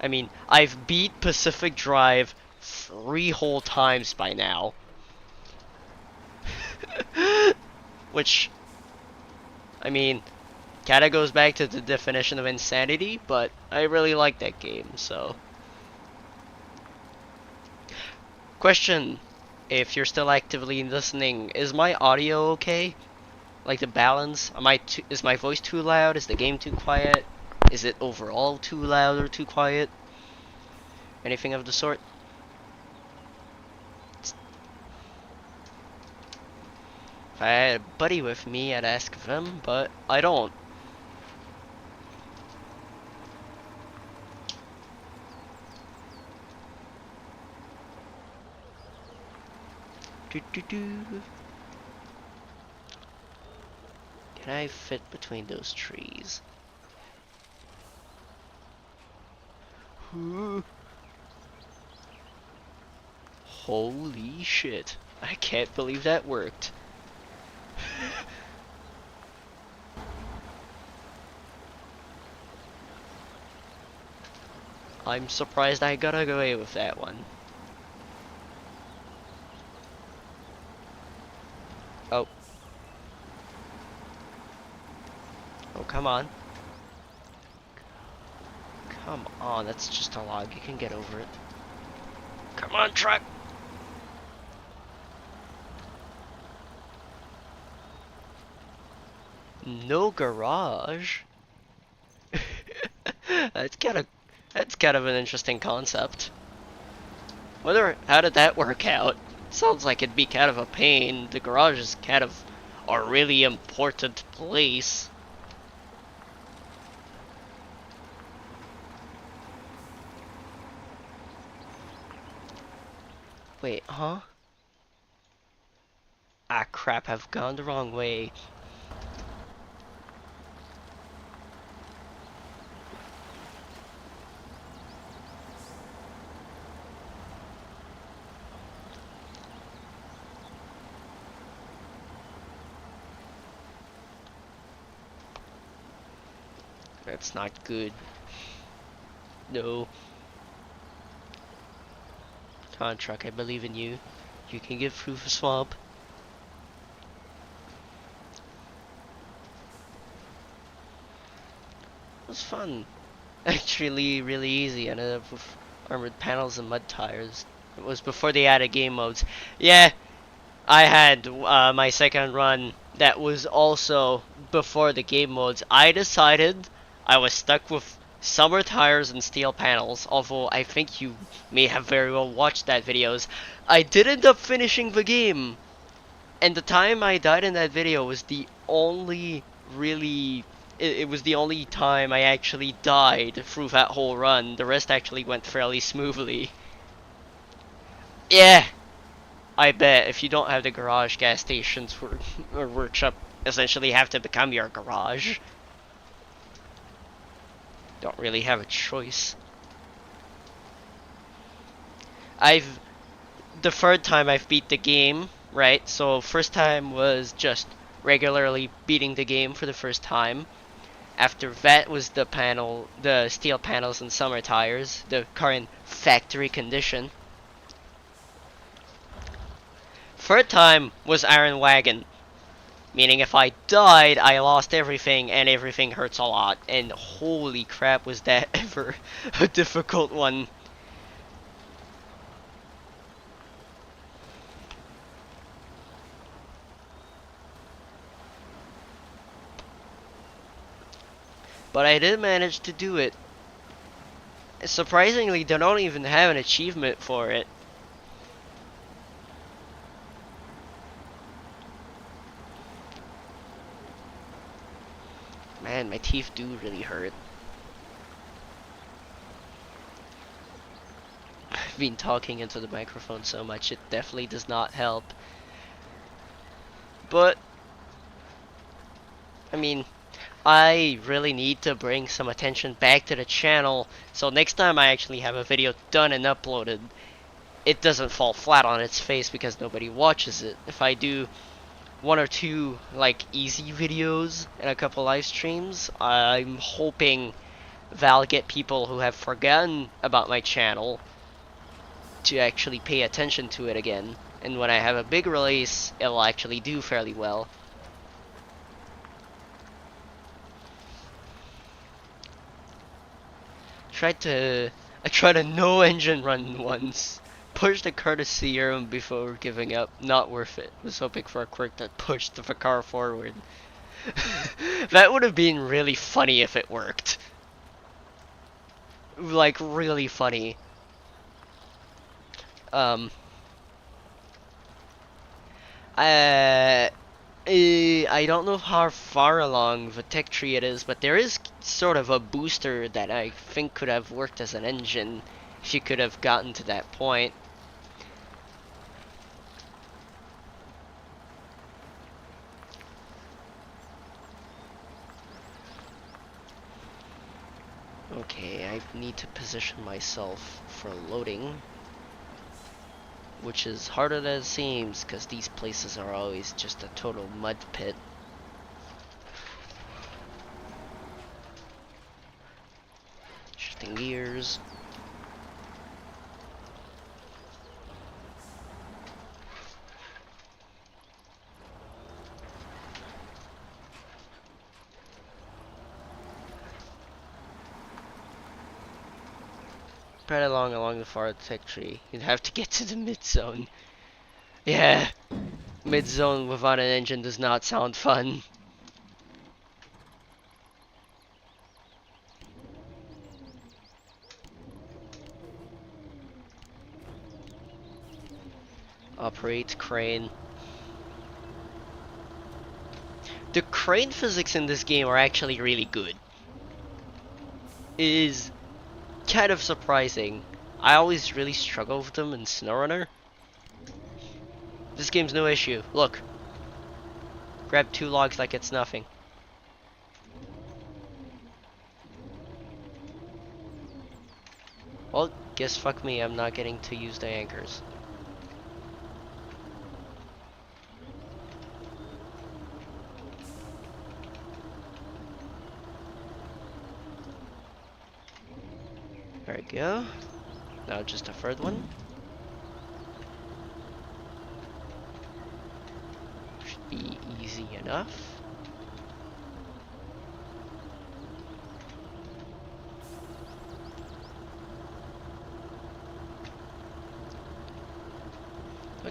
I mean, I've beat Pacific Drive 3 whole times by now. Which, I mean, kinda goes back to the definition of insanity, but I really like that game, so. Question. if you're still actively listening, is my audio okay? Like the balance? Is my voice too loud? Is the game too quiet? Is it overall too loud or too quiet? Anything of the sort? If I had a buddy with me, I'd ask of him, but I don't. Do, do, do. Can I fit between those trees? Holy shit. I can't believe that worked. I'm surprised I got away with that one. Oh. Oh, come on. Come on, that's just a log. You can get over it. Come on, truck! No garage? That's kind of an interesting concept. How did that work out? Sounds like it'd be kind of a pain. The garage is kind of a really important place. Wait, huh? Ah crap, I've gone the wrong way. That's not good. No. Come on, truck, I believe in you. You can get through the swamp. It was fun. Actually, really easy. I ended up with armored panels and mud tires. It was before they added game modes. Yeah, I had my second run that was also before the game modes. I decided I was stuck with summer tires and steel panels, although I think you may have very well watched that videos. I did end up finishing the game, and the time I died in that video was the only really... It was the only time I actually died through that whole run. The rest actually went fairly smoothly. Yeah, I bet if you don't have the garage, gas stations or workshop essentially have to become your garage. Don't really have a choice. The third time I've beat the game, right? So first time was just regularly beating the game for the first time. After that was the steel panels and summer tires, the current factory condition. Third time was Iron Wagon, meaning if I died, I lost everything, and everything hurts a lot. And holy crap, was that ever a difficult one. But I did manage to do it. Surprisingly, they don't even have an achievement for it. Man, my teeth do really hurt. I've been talking into the microphone so much, it definitely does not help. But, I mean, I really need to bring some attention back to the channel, so next time I actually have a video done and uploaded, it doesn't fall flat on its face because nobody watches it. If I do one or two like easy videos and a couple live streams, I'm hoping that'll get people who have forgotten about my channel to actually pay attention to it again. And when I have a big release, it'll actually do fairly well. I tried a no engine run once Push the car to serum before giving up. Not worth it. Was hoping for a quirk that pushed the car forward. That would have been really funny if it worked. Like, really funny. Uh, I don't know how far along the tech tree it is, but there is sort of a booster that I think could have worked as an engine if you could have gotten to that point. Okay, I need to position myself for loading, which is harder than it seems because these places are always just a total mud pit. Shifting gears. Spread along the far tech tree. You'd have to get to the mid zone. Yeah, mid zone without an engine does not sound fun. Operate crane. The crane physics in this game are actually really good. It is kind of surprising. I always really struggle with them in Snowrunner. This game's no issue. Look. Grab 2 logs like it's nothing. Well, guess fuck me, I'm not getting to use the anchors. There we go. Now just a third one. Should be easy enough.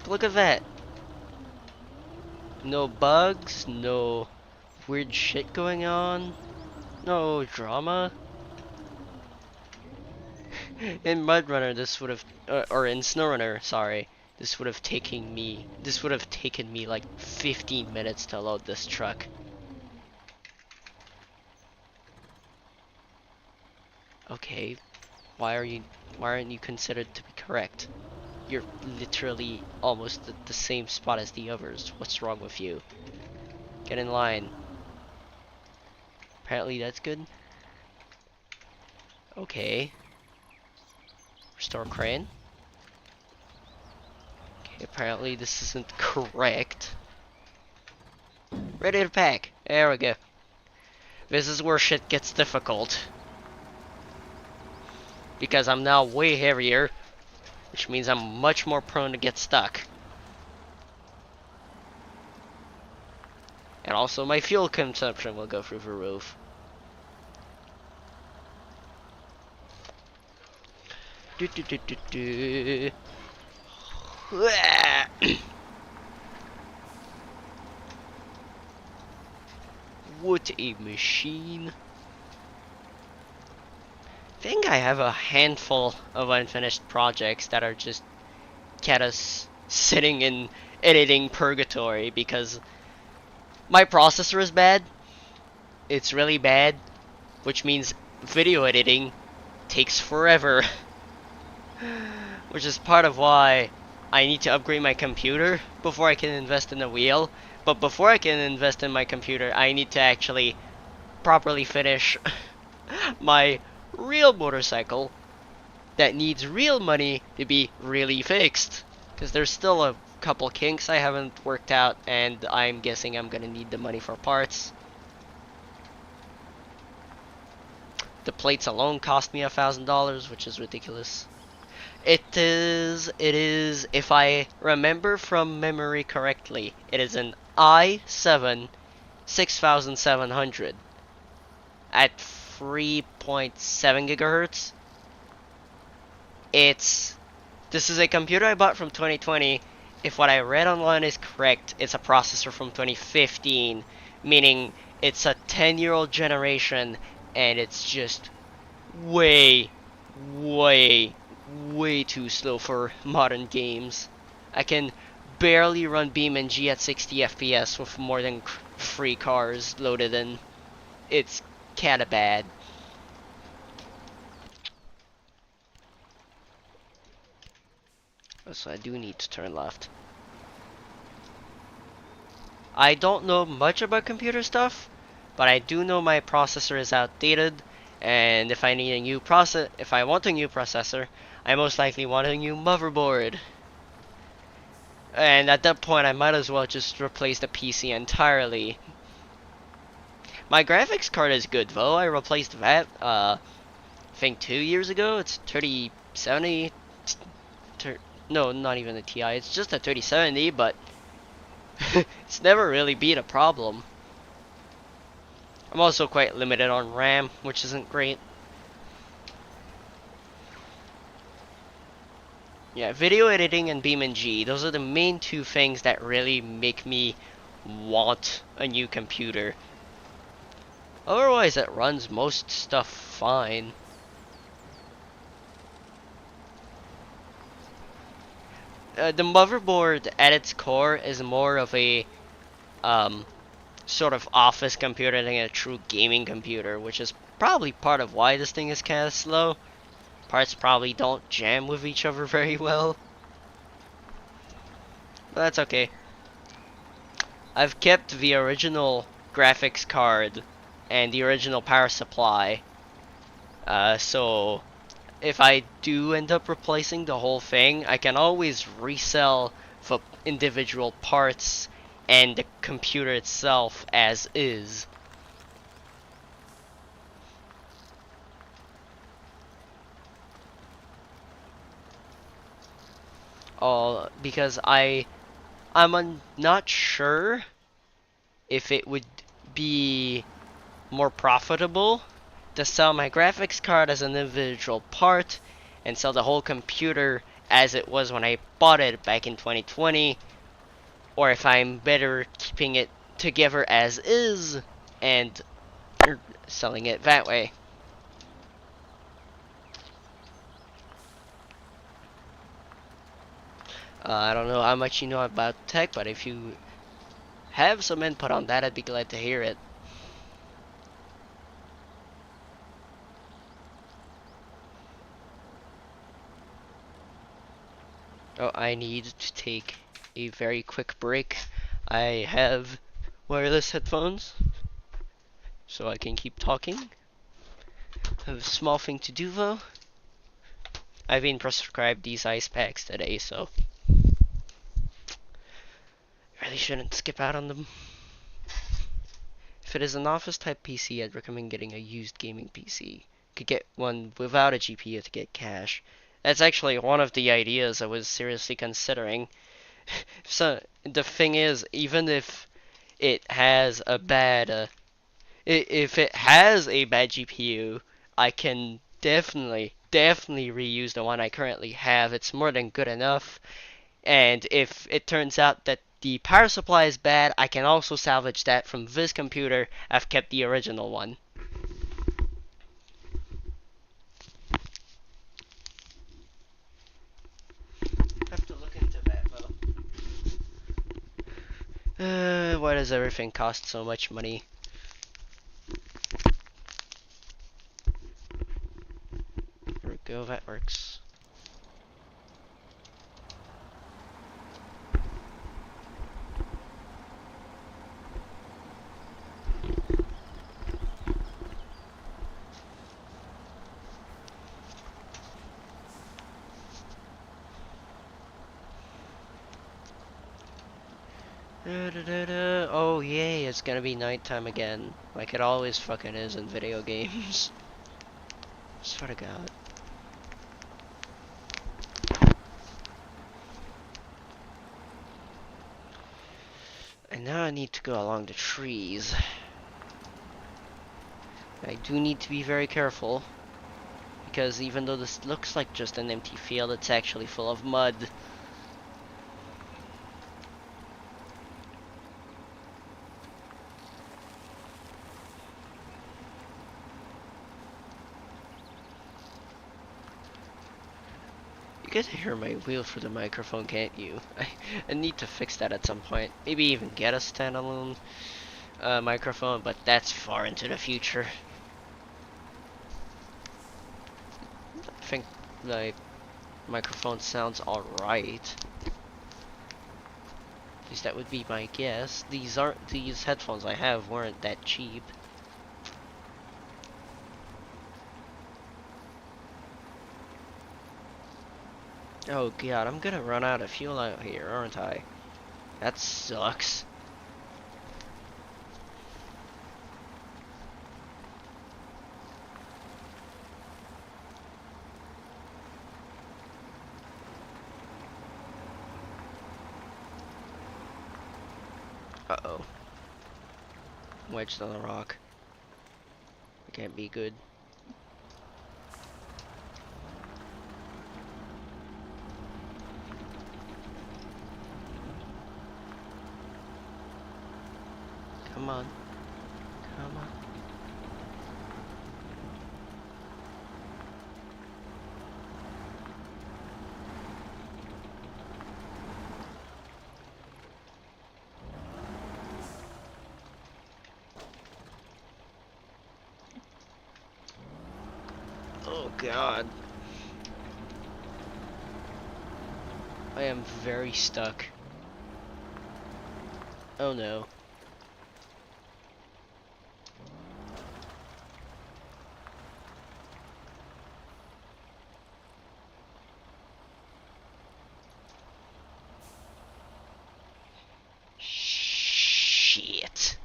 Look at that. No bugs, no weird shit going on, no drama. In Mudrunner, this would have, or in Snowrunner, sorry, this would have taken me like 15 minutes to load this truck. Okay, why aren't you considered to be correct? You're literally almost at the same spot as the others. What's wrong with you? Get in line. Apparently that's good. Okay. Restore crane. Okay, apparently this isn't correct. Ready to pack. There we go. This is where shit gets difficult. Because I'm now way heavier, which means I'm much more prone to get stuck. And also my fuel consumption will go through the roof. What a machine. I think I have a handful of unfinished projects that are just kind of sitting in editing purgatory because my processor is bad. It's really bad, which means video editing takes forever. Which is part of why I need to upgrade my computer before I can invest in a wheel. But before I can invest in my computer, I need to actually properly finish my real motorcycle that needs real money to be really fixed. Because there's still a couple kinks I haven't worked out, and I'm guessing I'm gonna need the money for parts. The plates alone cost me $1,000, which is ridiculous. It is, if I remember from memory correctly, it is an i7 6700 at 3.7 gigahertz. It's This is a computer I bought from 2020. If what I read online is correct, it's a processor from 2015, meaning it's a 10-year-old generation, and it's just way, way, way too slow for modern games. I can barely run BeamNG at 60 FPS with more than free cars loaded in. It's kinda bad. So I do need to turn left. I don't know much about computer stuff, but I do know my processor is outdated, and if I need a new if I want a new processor, I most likely want a new motherboard. And at that point, I might as well just replace the PC entirely. My graphics card is good though. I replaced that, I think 2 years ago. It's 3070. No, not even a Ti. It's just a 3070, but it's never really been a problem. I'm also quite limited on RAM, which isn't great. Yeah, video editing and BeamNG, those are the main two things that really make me want a new computer. Otherwise, it runs most stuff fine. The motherboard at its core is more of a sort of office computer than a true gaming computer, which is probably part of why this thing is kind of slow. Parts probably don't jam with each other very well. But that's okay. I've kept the original graphics card and the original power supply. So if I do end up replacing the whole thing, I can always resell the individual parts and the computer itself as is. Because I'm not sure if it would be more profitable to sell my graphics card as an individual part and sell the whole computer as it was when I bought it back in 2020, or if I'm better keeping it together as is and selling it that way. I don't know how much you know about tech, but if you have some input on that, I'd be glad to hear it. Oh, I need to take a very quick break. I have wireless headphones, so I can keep talking. I have a small thing to do though. I've been prescribed these ice packs today, so really shouldn't skip out on them. If it is an office type PC, I'd recommend getting a used gaming PC. Could get one without a GPU to get cash. That's actually one of the ideas I was seriously considering. So the thing is, even if it has a bad, if it has a bad GPU, I can definitely reuse the one I currently have. It's more than good enough. And if it turns out that the power supply is bad, I can also salvage that from this computer. I've kept the original one. Have to look into that though. Why does everything cost so much money? There we go, that works. Oh yay, it's gonna be nighttime again. Like it always fucking is in video games. Swear to God. And now I need to go along the trees. I do need to be very careful. Because even though this looks like just an empty field, it's actually full of mud. You can hear my wheel through the microphone, can't you? I need to fix that at some point. Maybe even get a standalone microphone, but that's far into the future. I think like microphone sounds alright. At least that would be my guess. These headphones I have weren't that cheap. Oh god, I'm gonna run out of fuel out here, aren't I? That sucks. Uh-oh. Wedged on the rock. It can't be good. Come on. Come on. Oh god. I am very stuck. Oh no. Shit.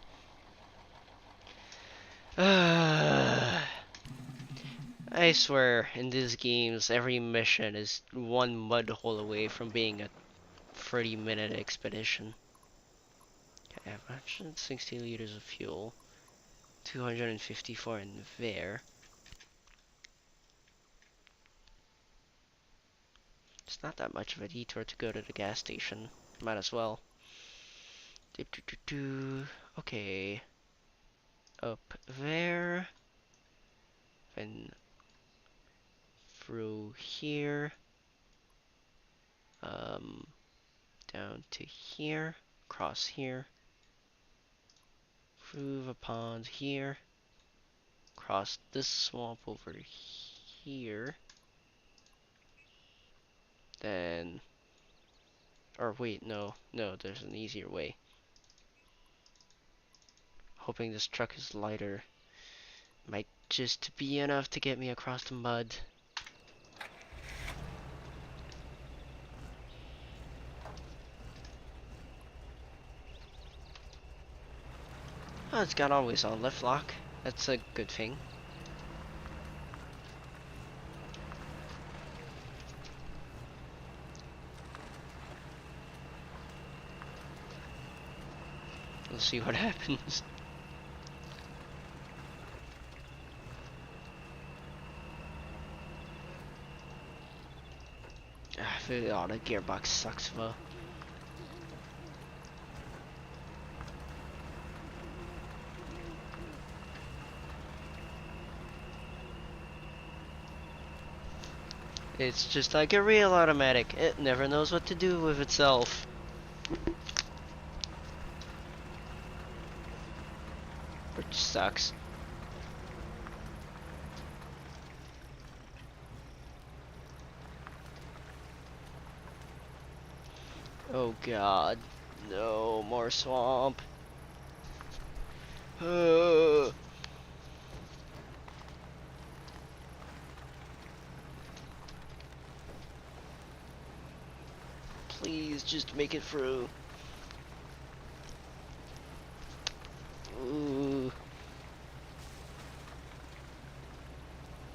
I swear, in these games, every mission is one mud hole away from being a 30-minute expedition. Okay, I have 160 liters of fuel. 254 in there. It's not that much of a detour to go to the gas station. Might as well. Okay. Up there. Then through here. Down to here. Across here. Through the pond here. Cross this swamp over here. Then... Or wait, no. No, there's an easier way. Hoping this truck is lighter. Might just be enough to get me across the mud. Oh, it's got always on lift lock. That's a good thing. We'll see what happens. The gearbox sucks though. It's just like a real automatic. It never knows what to do with itself. Which sucks. Oh god. No, more swamp. Please just make it through. Ooh.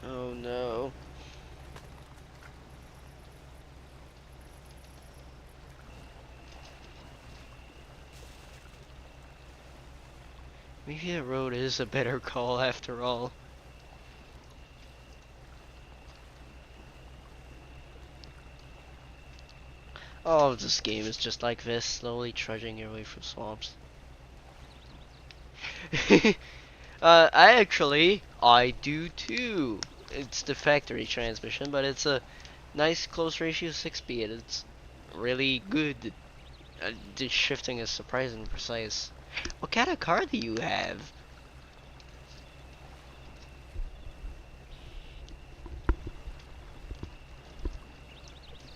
Oh no. Maybe the road is a better call after all. All of this game is just like this, slowly trudging your way through swamps. I do too. It's the factory transmission, but it's a nice close ratio 6-speed. It's really good. The shifting is surprisingly precise. What kind of car do you have?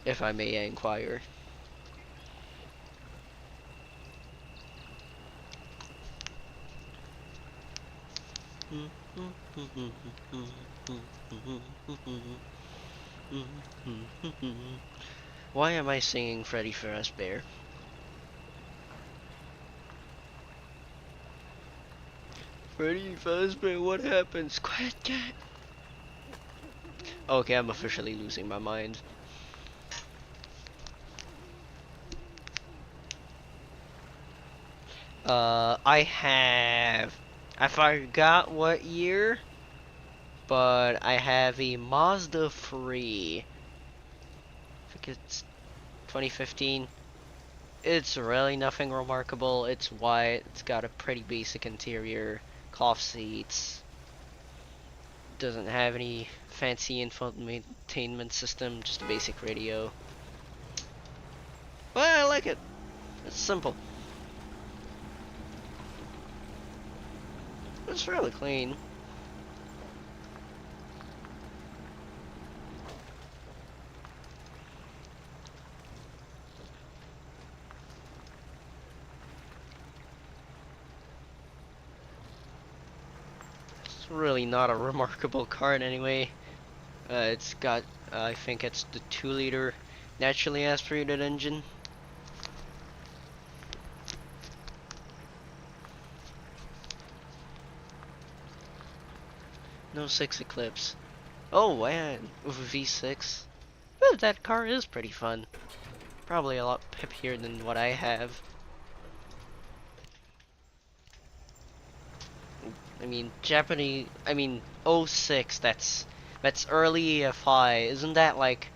If I may inquire. Why am I singing Freddy Fazbear? Freddy Fazbear, what happens? Quiet cat. Okay, I'm officially losing my mind. I forgot what year, but I have a Mazda 3. I think it's 2015. It's really nothing remarkable. It's white. It's got a pretty basic interior, cloth seats. Doesn't have any fancy infotainment system, just a basic radio. But I like it. It's simple. It's fairly clean. It's really not a remarkable car in any way. It's got, I think it's the 2-liter naturally aspirated engine. No 6 Eclipse. Oh man, with a V6. Well, that car is pretty fun. Probably a lot pippier than what I have. I mean, '06, that's early EFI. Isn't that like,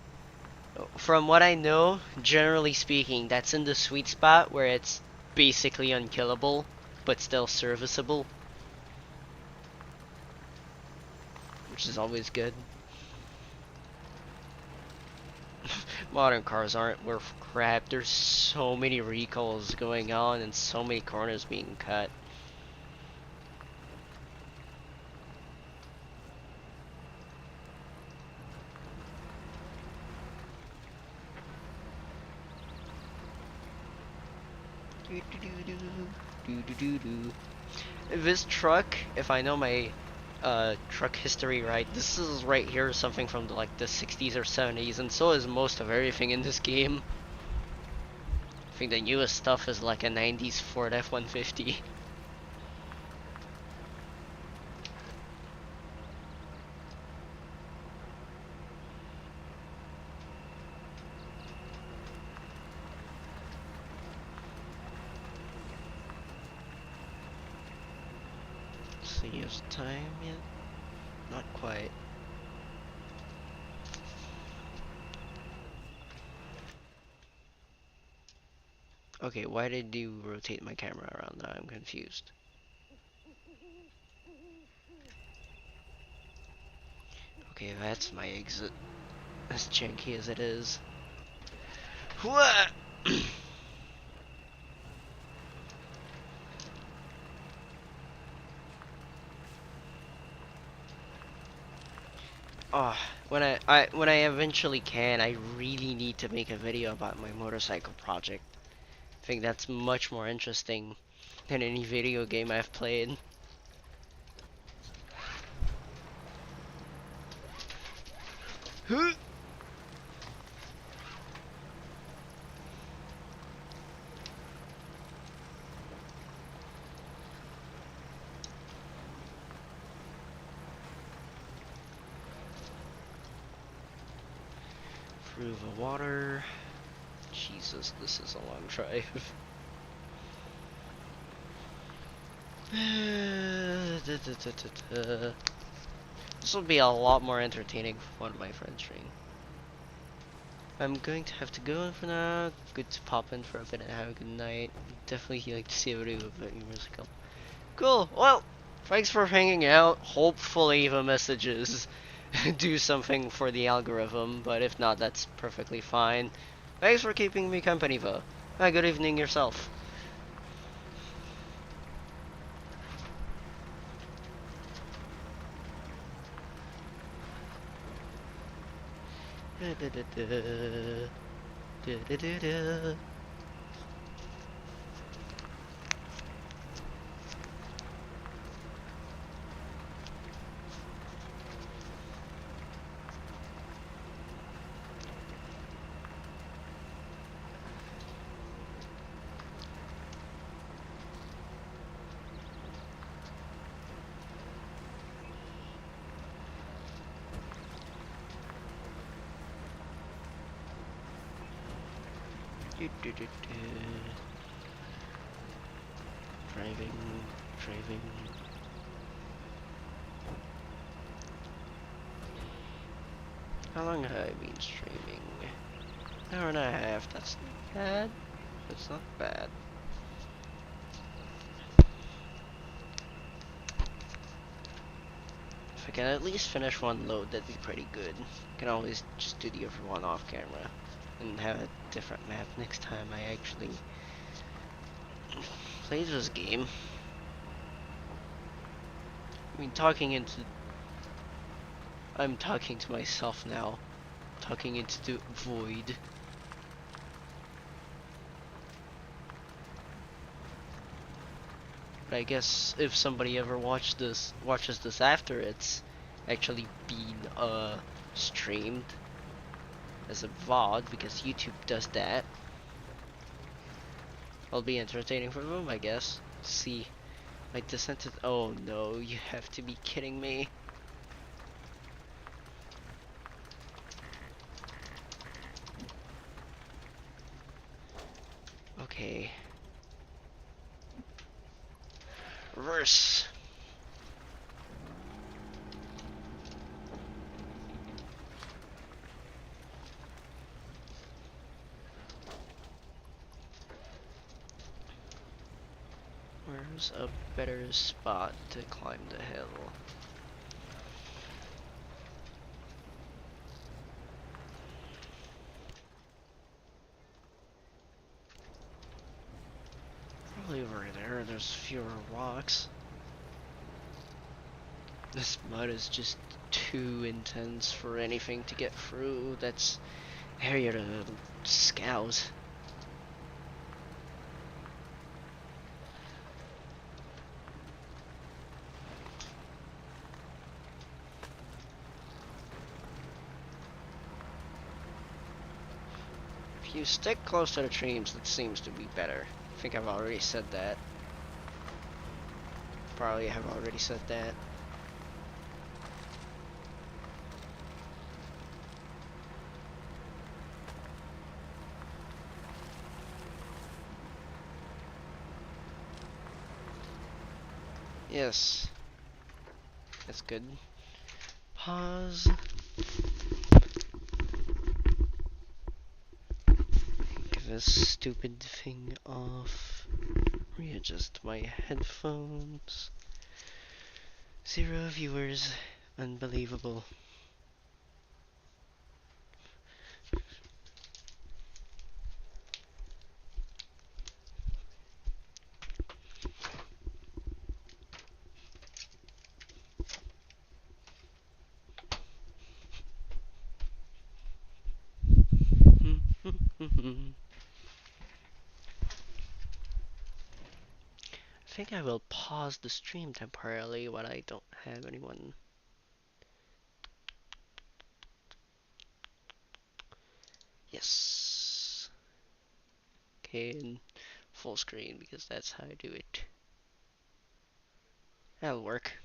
from what I know, generally speaking, that's in the sweet spot where it's basically unkillable, but still serviceable. Which is always good. Modern cars aren't worth crap. There's so many recalls going on and so many corners being cut. This truck, if I know my truck history right, this is right here something from like the 60s or 70s, and so is most of everything in this game. I think the newest stuff is like a 90s Ford F-150. See, is time yet? Not quite. Okay, why did you rotate my camera around now? I'm confused. Okay, that's my exit. As janky as it is. What? Oh, when I eventually can, I really need to make a video about my motorcycle project. I think that's much more interesting than any video game I've played. Huh? Through the water. Jesus, this is a long drive. This will be a lot more entertaining for one of my friends stream. I'm going to have to go for now. Good to pop in for a bit and have a good night. Definitely like to see a video about your musical. Cool. Well, thanks for hanging out. Hopefully the messages do something for the algorithm, but if not, that's perfectly fine. Thanks for keeping me company, though. Have a good evening yourself. Driving, driving. How long have I been streaming? An hour and a half. That's not bad. That's not bad. If I can at least finish one load, that'd be pretty good. Can always just do the other one off camera and have a different map next time I actually play this game. I mean, I'm talking to myself now. Talking into the void. But I guess if somebody ever watches this after it's actually been streamed as a VOD, because YouTube does that, it'll be entertaining for them, I guess. See, my descent. Oh no, you have to be kidding me. Okay. Reverse. Where's a better spot to climb the hill? Probably over there, there's fewer rocks. This mud is just too intense for anything to get through. That's area to scout. If you stick close to the streams, that seems to be better. I think I've already said that. Probably have already said that. Yes. That's good. Pause. Get this stupid thing off. Readjust my headphones. 0 viewers. Unbelievable. I think I will pause the stream temporarily while I don't have anyone. Yes. Okay, in full screen because that's how I do it. That'll work.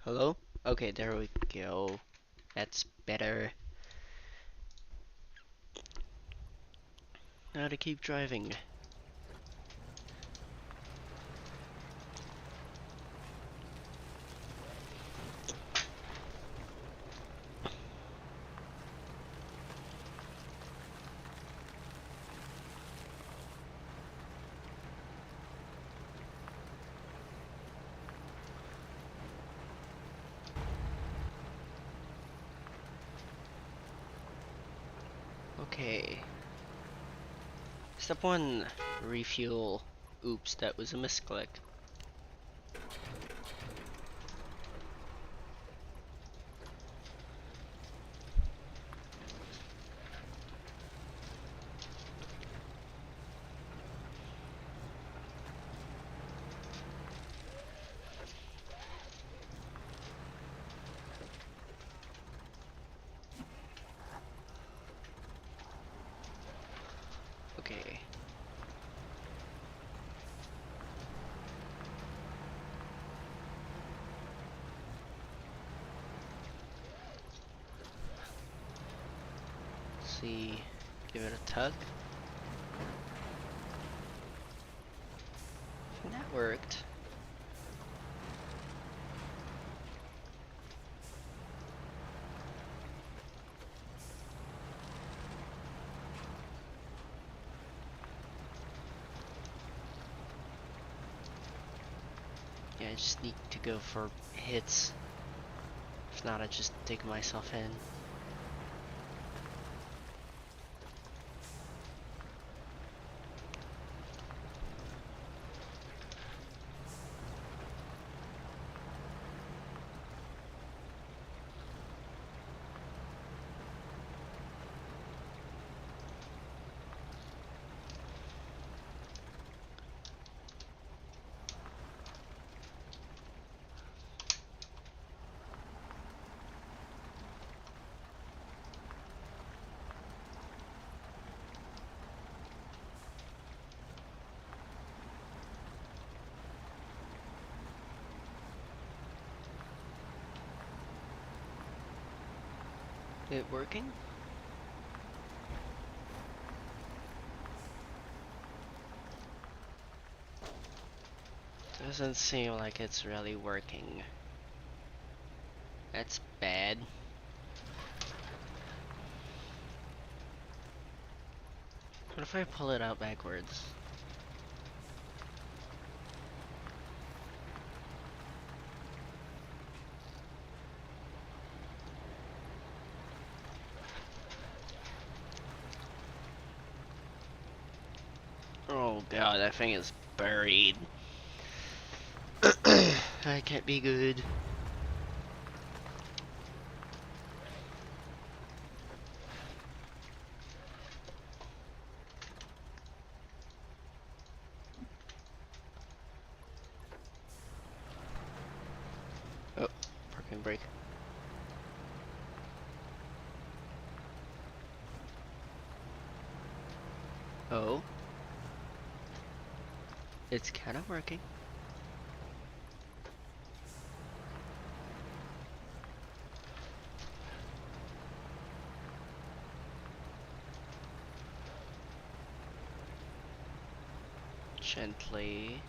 Hello? Okay, there we go. That's better. Now to keep driving. Okay. Step 1, refuel. Oops, that was a misclick. Okay. Let's see. Give it a tug. That worked. Yeah, I just need to go for hits. If not, I just dig myself in. It working? Doesn't seem like it's really working. That's bad. What if I pull it out backwards? Oh god, that thing is buried. That can't be good. Oh, parking brake. Oh. It's kind of working. Gently.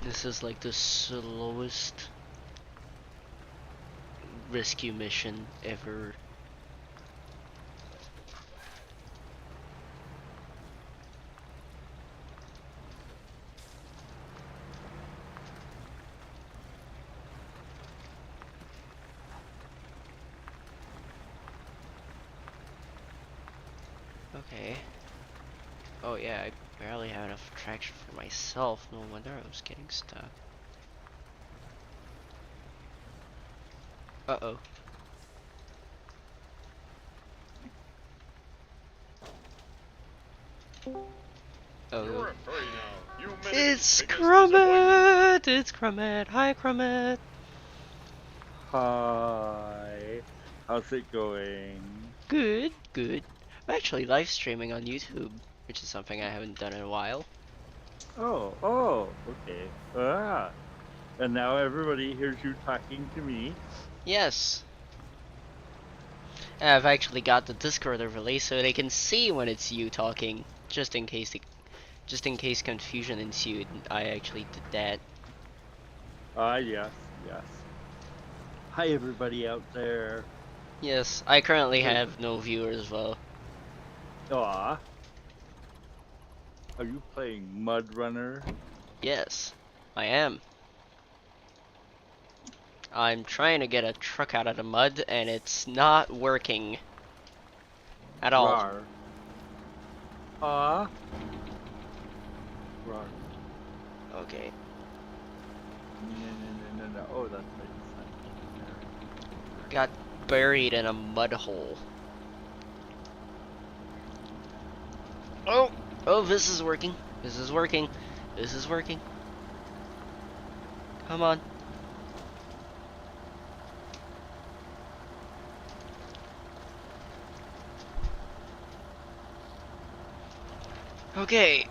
This is like the slowest rescue mission ever. Okay. Oh yeah, I barely have enough traction for myself. No wonder I was getting stuck. Uh-oh. Oh. You're free now. You It's biggest disappointment. Crummet! It's Crummet! Hi, Crummet! Hi. How's it going? Good, good. I'm actually live streaming on YouTube, which is something I haven't done in a while. Okay. And now everybody hears you talking to me. Yes. I've actually got the Discord overlay so they can see when it's you talking, just in case confusion ensued. I actually did that. Yes, yes. Hi, everybody out there. Yes, I currently Wait. have no viewers though. Aw. Are you playing Mudrunner? Yes, I am. I'm trying to get a truck out of the mud and it's not working at all. Rar. Aw. Rar. Okay. No. Oh, that's right. Got buried in a mud hole. Oh! Oh, this is working. This is working. This is working. Come on. Okay.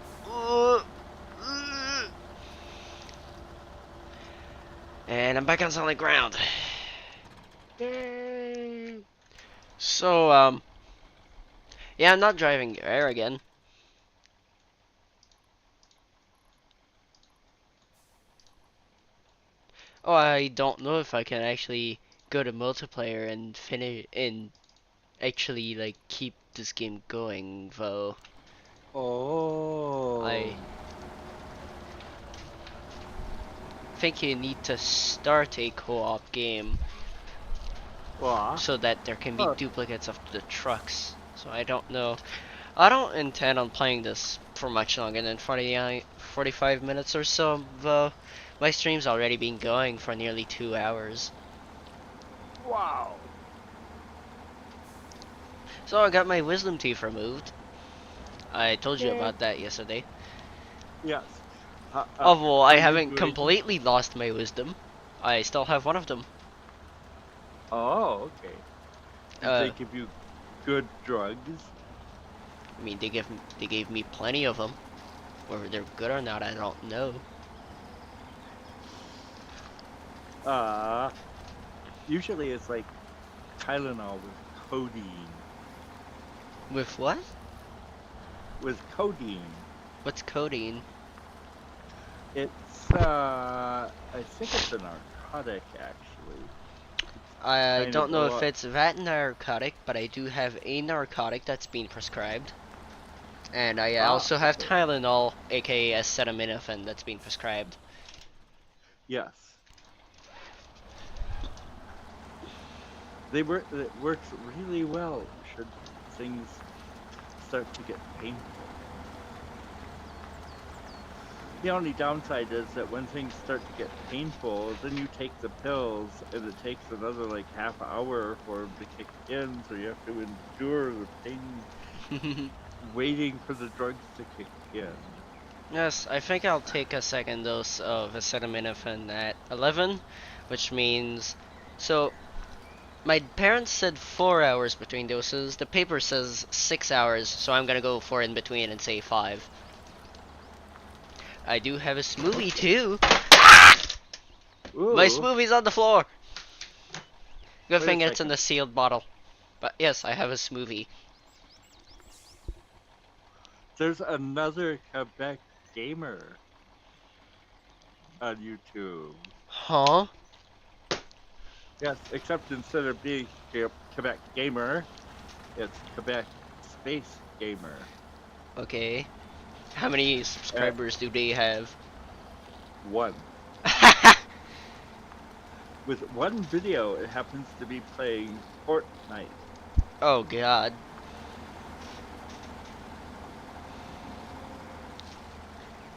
And I'm back on solid ground. Yay! So, yeah, I'm not driving air again. Oh, I don't know if I can actually go to multiplayer and finish and actually like keep this game going though. Oh. I think you need to start a co-op game Aw. so that there can be Oh. duplicates of the trucks. So I don't know. I don't intend on playing this for much longer than 45 minutes or so though. My stream's already been going for nearly 2 hours. Wow. So I got my wisdom teeth removed. I told you Yay. about that yesterday. Yes. Although I are you haven't doing- completely lost my wisdom, I still have one of them. Oh, okay. Did Uh, they give you good drugs? I mean, they gave me plenty of them. Whether they're good or not, I don't know. Usually it's like Tylenol with codeine. With what? With codeine. What's codeine? It's I think it's a narcotic actually. I Kind don't of know a if lot. it's that narcotic, but I do have a narcotic that's been prescribed. And I also have okay. Tylenol, aka acetaminophen, that's been prescribed. Yes. It works really well should things start to get painful. The only downside is that when things start to get painful, then you take the pills, and it takes another like half hour for them to kick in, so you have to endure the pain waiting for the drugs to kick in. Yes, I think I'll take a second dose of acetaminophen at 11, which means... So, my parents said 4 hours between doses. The paper says 6 hours, so I'm gonna go for in between and say 5. I do have a smoothie too. Ooh, My smoothie's on the floor. Good Wait a thing it's in second. the sealed bottle. But yes, I have a smoothie. there's another Quebec gamer on YouTube. Huh? Yes, except instead of being Quebec gamer, it's Quebec space gamer. Okay. How many subscribers do they have? One. With one video, it happens to be playing Fortnite. Oh god.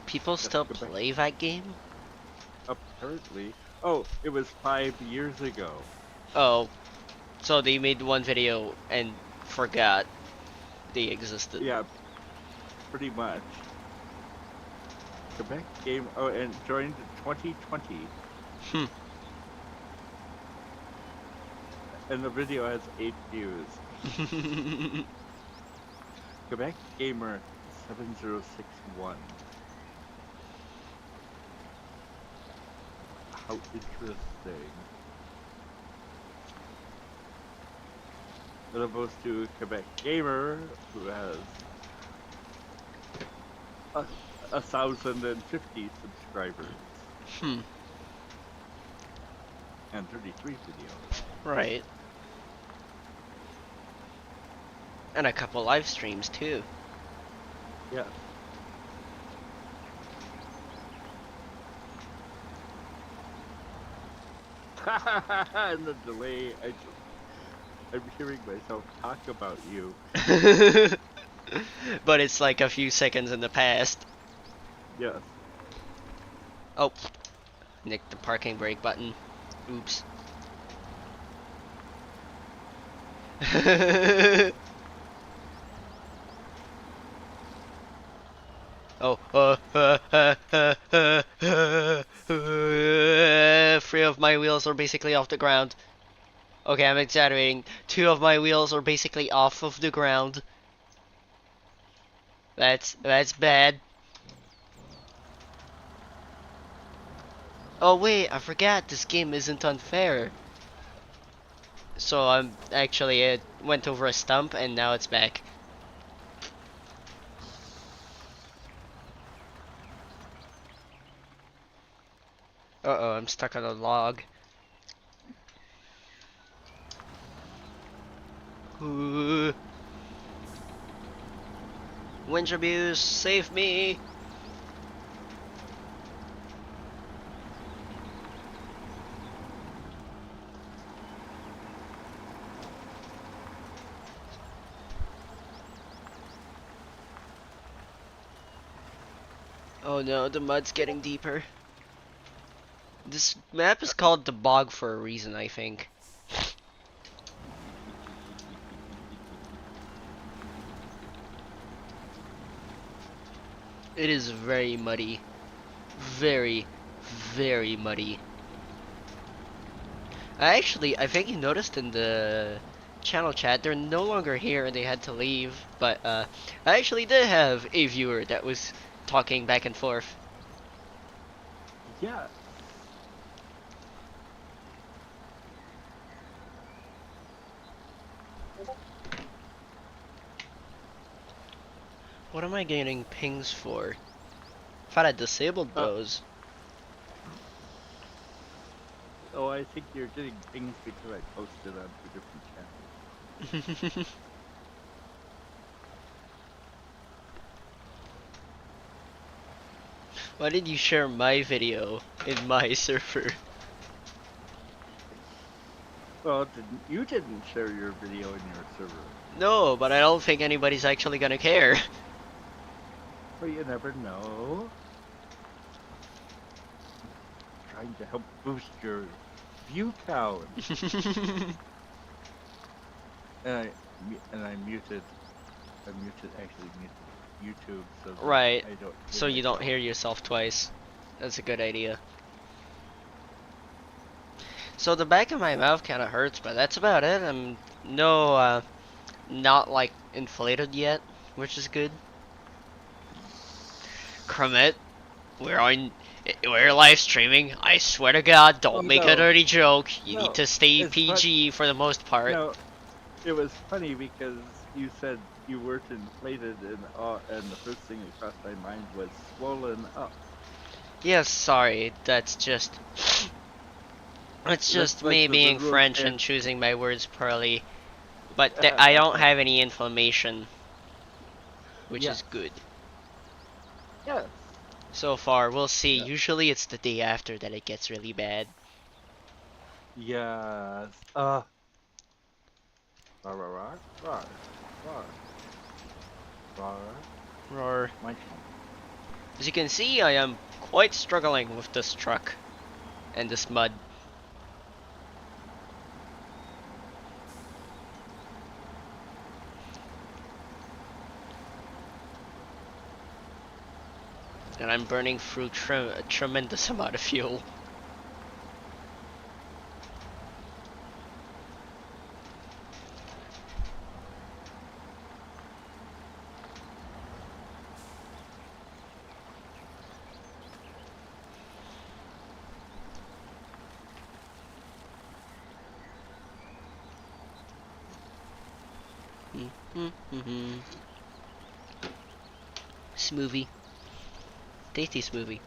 People still Quebec. play that game? Apparently. Oh, it was 5 years ago. Oh. So they made one video and forgot they existed. Yeah. pretty much. Quebec game. Oh, and joined 2020, Hmm. and the video has 8 views. Quebec gamer 7061. How interesting. As opposed to Quebec gamer, who has 1,050 subscribers Hmm. and 33 videos. Right. And a couple live streams too. Yes. And the delay, I'm hearing myself talk about you. But it's like a few seconds in the past. Yes. Oh. Nicked the parking brake button. Oops. Oh, 3 of my wheels are basically off the ground. Okay, I'm exaggerating. 2 of my wheels are basically off of the ground. That's bad. Oh wait, I forgot this game isn't unfair. So I'm actually it went over a stump and now it's back. Uh-oh, I'm stuck on a log. Ooh. Wind abuse, save me! Oh no, the mud's getting deeper. This map is called the bog for a reason, I think. It is very muddy. Very, very muddy. I think you noticed in the channel chat, they're no longer here and they had to leave. But I actually did have a viewer that was talking back and forth. Yeah. What am I getting pings for? Thought I disabled those. Oh, I think you're getting things because I posted on 2 different channels. Why did you share my video in my server? Well, you didn't share your video in your server. No, but I don't think anybody's actually gonna care. But you never know. Trying to help boost your view count. And I muted YouTube so that Right. I don't So you don't myself. hear yourself twice. That's a good idea. So the back of my mouth kind of hurts, but that's about it. I'm not like inflated yet, which is good. Crummet, we're live streaming. I swear to God, don't Oh, make a no. dirty joke. You need No, to stay it's PG for the most part. No, it was funny because you said you weren't inflated, and the first thing that crossed my mind was swollen up. Yes, sorry. It's just That's me like being the French and choosing my words poorly. But I don't have any inflammation, which Yes. is good. Yes. So far, we'll see. Yeah. Usually it's the day after that it gets really bad. Yes. Rar, rar, rar, rar, rar, rar. Roar. My turn. As you can see, I am quite struggling with this truck and this mud. and I'm burning through a tremendous amount of fuel. Smoothie. Tasty smoothie.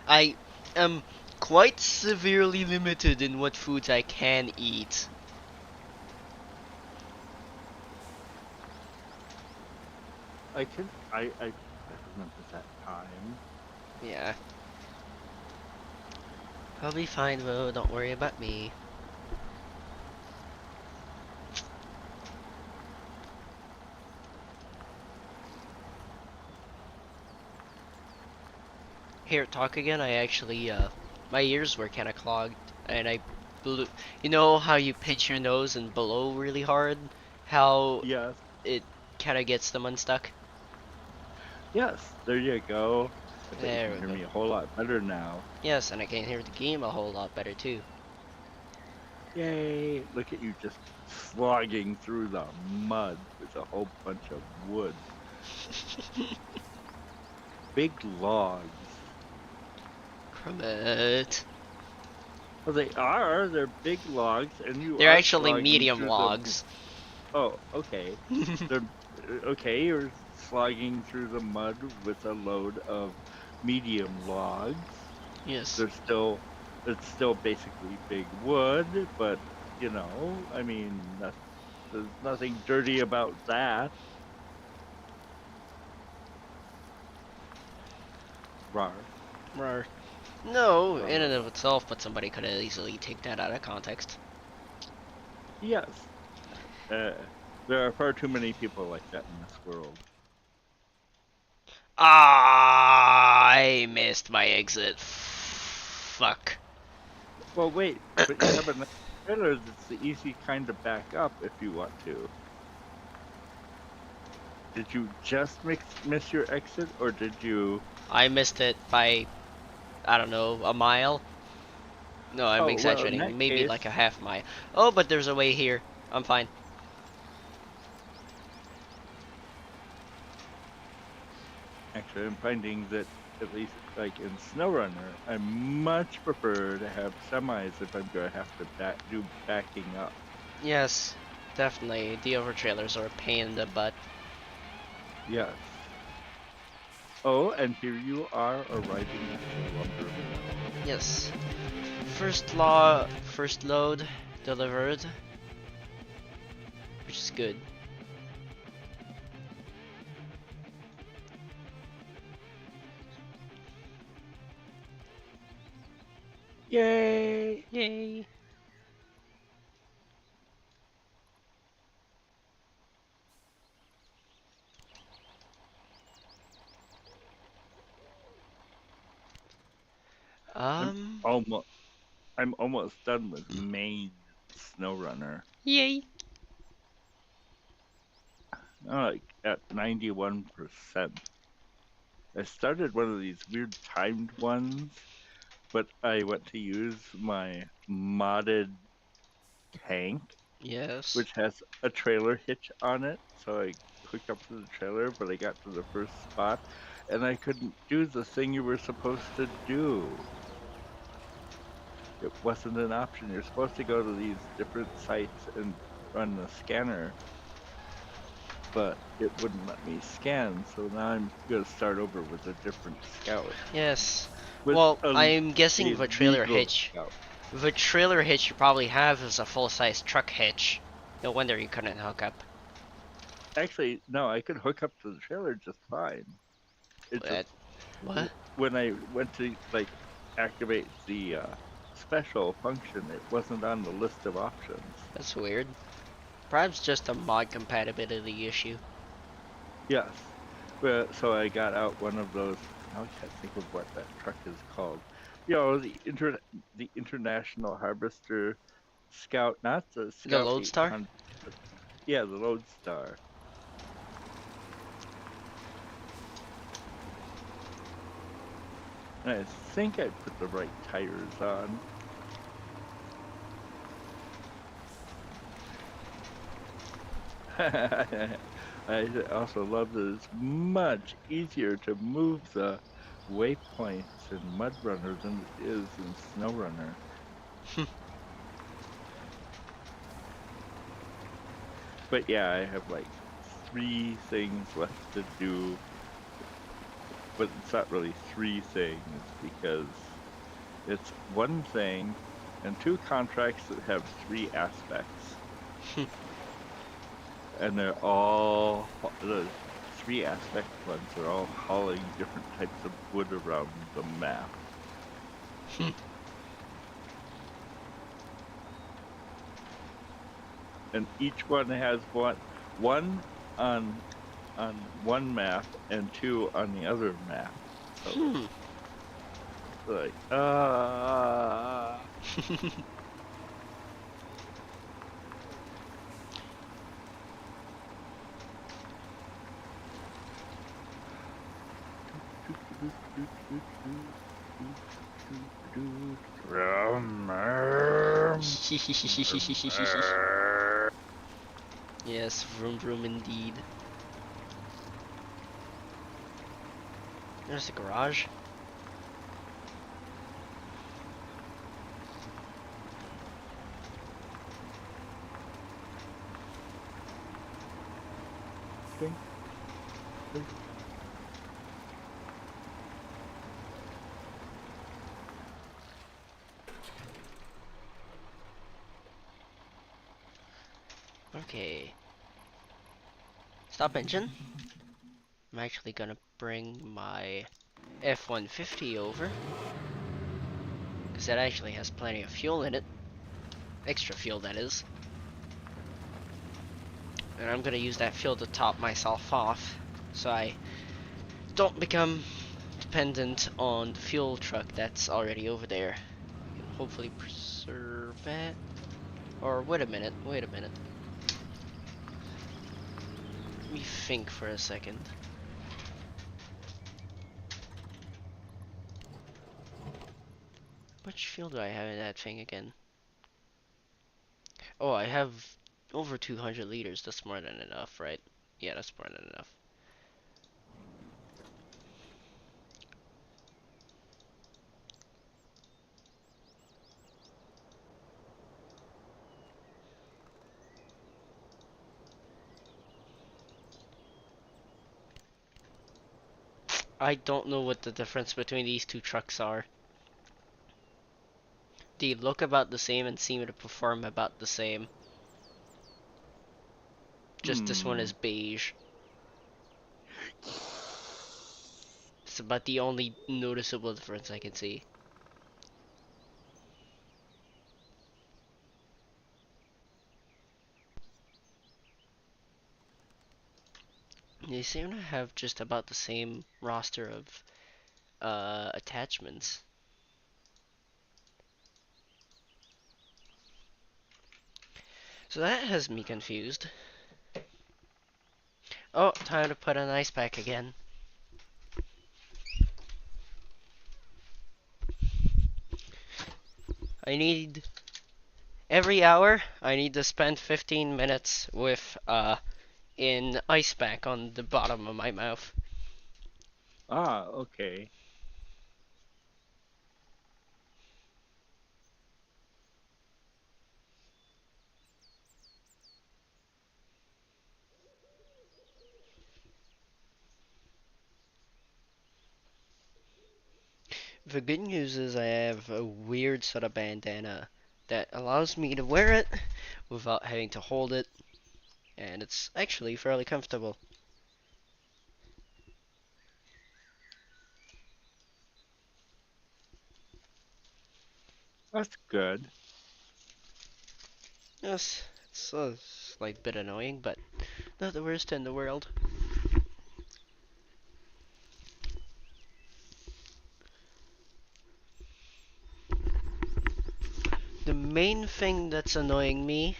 I am quite severely limited in what foods I can eat. I remember that time. Yeah. I'll be fine though, don't worry about me. Here, talk again. I actually, my ears were kind of clogged, and I blew. You know how you pinch your nose and blow really hard? How Yes. it kind of gets them unstuck? Yes. There you go. I bet you There can we hear go. me a whole lot better now. Yes, and I can hear the game a whole lot better too. Yay! Look at you just slogging through the mud with a whole bunch of wood. Big logs. Crummit. Well, they are. They're big logs, and you They're are actually slogging medium through the. logs. Oh, okay. They're okay. You're slogging through the mud with a load of medium logs. Yes. They're still. It's still basically big wood, but I mean, there's nothing dirty about that. Rar. Rar. No, Rar, in rar, and of rar. itself, but somebody could easily take that out of context. Yes. Uh, there are far too many people like that in this world. I missed my exit. Fuck. Well, wait, but you have a nice trailer that's the easy kind to back up if you want to. Did you just miss your exit, or did you? I missed it by, I don't know, a mile? No, I'm Oh, well, in exaggerating. that Maybe case, like a half mile. Oh, but there's a way here. I'm fine. actually, I'm finding that at least like in Snowrunner, I much prefer to have semis if I'm going to have to do backing up. Yes, definitely. The over trailers are a pain in the butt. Yes. Oh, and here you are arriving at the lumber mill. Yes. First load delivered, which is good. Yay! Yay. I'm Um, almost I'm almost done with main Snowrunner. yay. I'm like at 91%. I started one of these weird timed ones, but I went to use my modded tank, Yes. which has a trailer hitch on it. So I hooked up to the trailer, but I got to the first spot and I couldn't do the thing you were supposed to do. It wasn't an option. You're supposed to go to these different sites and run the scanner, but it wouldn't let me scan. So now I'm gonna start over with a different scout. Yes. With Well, a I'm guessing the trailer legal hitch. scout. The trailer hitch you probably have is a full-size truck hitch. No wonder you couldn't hook up. Actually, no, I could hook up to the trailer just fine. It just What? when I went to like activate the special function, it wasn't on the list of options. That's weird. Perhaps just a mod compatibility issue. Yes. Well, so I got out one of those. Now I can't think of what that truck is called. The International Harvester Scout, not the The Scout Lodestar? 800. But yeah, the Lodestar. I think I put the right tires on. I also love that it's much easier to move the waypoints in Mudrunner than it is in Snowrunner. But yeah, I have like 3 things left to do. But it's not really 3 things because it's one thing and 2 contracts that have 3 aspects. And they're all the 3 aspect ones are all hauling different types of wood around the map. And each one has one on one map and 2 on the other map. So like Yes, vroom vroom indeed. There's a garage. Okay. Stop engine. I'm actually gonna bring my F-150 over, because that actually has plenty of fuel in it. Extra fuel, that is. And I'm gonna use that fuel to top myself off, so I don't become dependent on the fuel truck that's already over there. I can hopefully preserve it. Or wait a minute, wait a minute. Let me think for a second. Which fuel do I have in that thing again? Oh, I have over 200 liters. That's more than enough, right? Yeah, that's more than enough. I don't know what the difference between these two trucks are. They look about the same and seem to perform about the same. Just this one is beige. It's about the only noticeable difference I can see. They seem to have just about the same roster of attachments. So that has me confused. Oh, time to put an ice pack again. I need every hour I need to spend 15 minutes with in ice pack on the bottom of my mouth. okay. The good news is I have a weird sort of bandana that allows me to wear it without having to hold it, and it's actually fairly comfortable. That's good. Yes, it's a slight bit annoying, but not the worst in the world. The main thing that's annoying me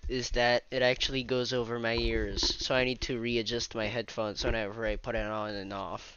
is that it actually goes over my ears, so I need to readjust my headphones whenever I put it on and off.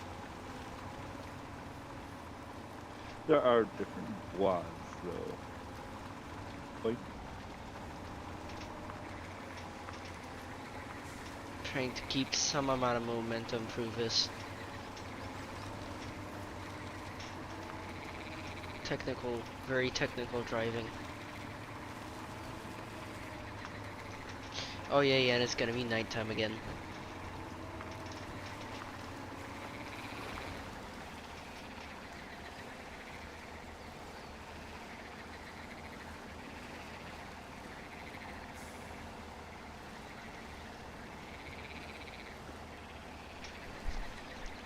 There are different bois, though. Like, Trying to keep some amount of momentum through this. Technical, very technical driving. Oh yeah, and it's gonna be nighttime again.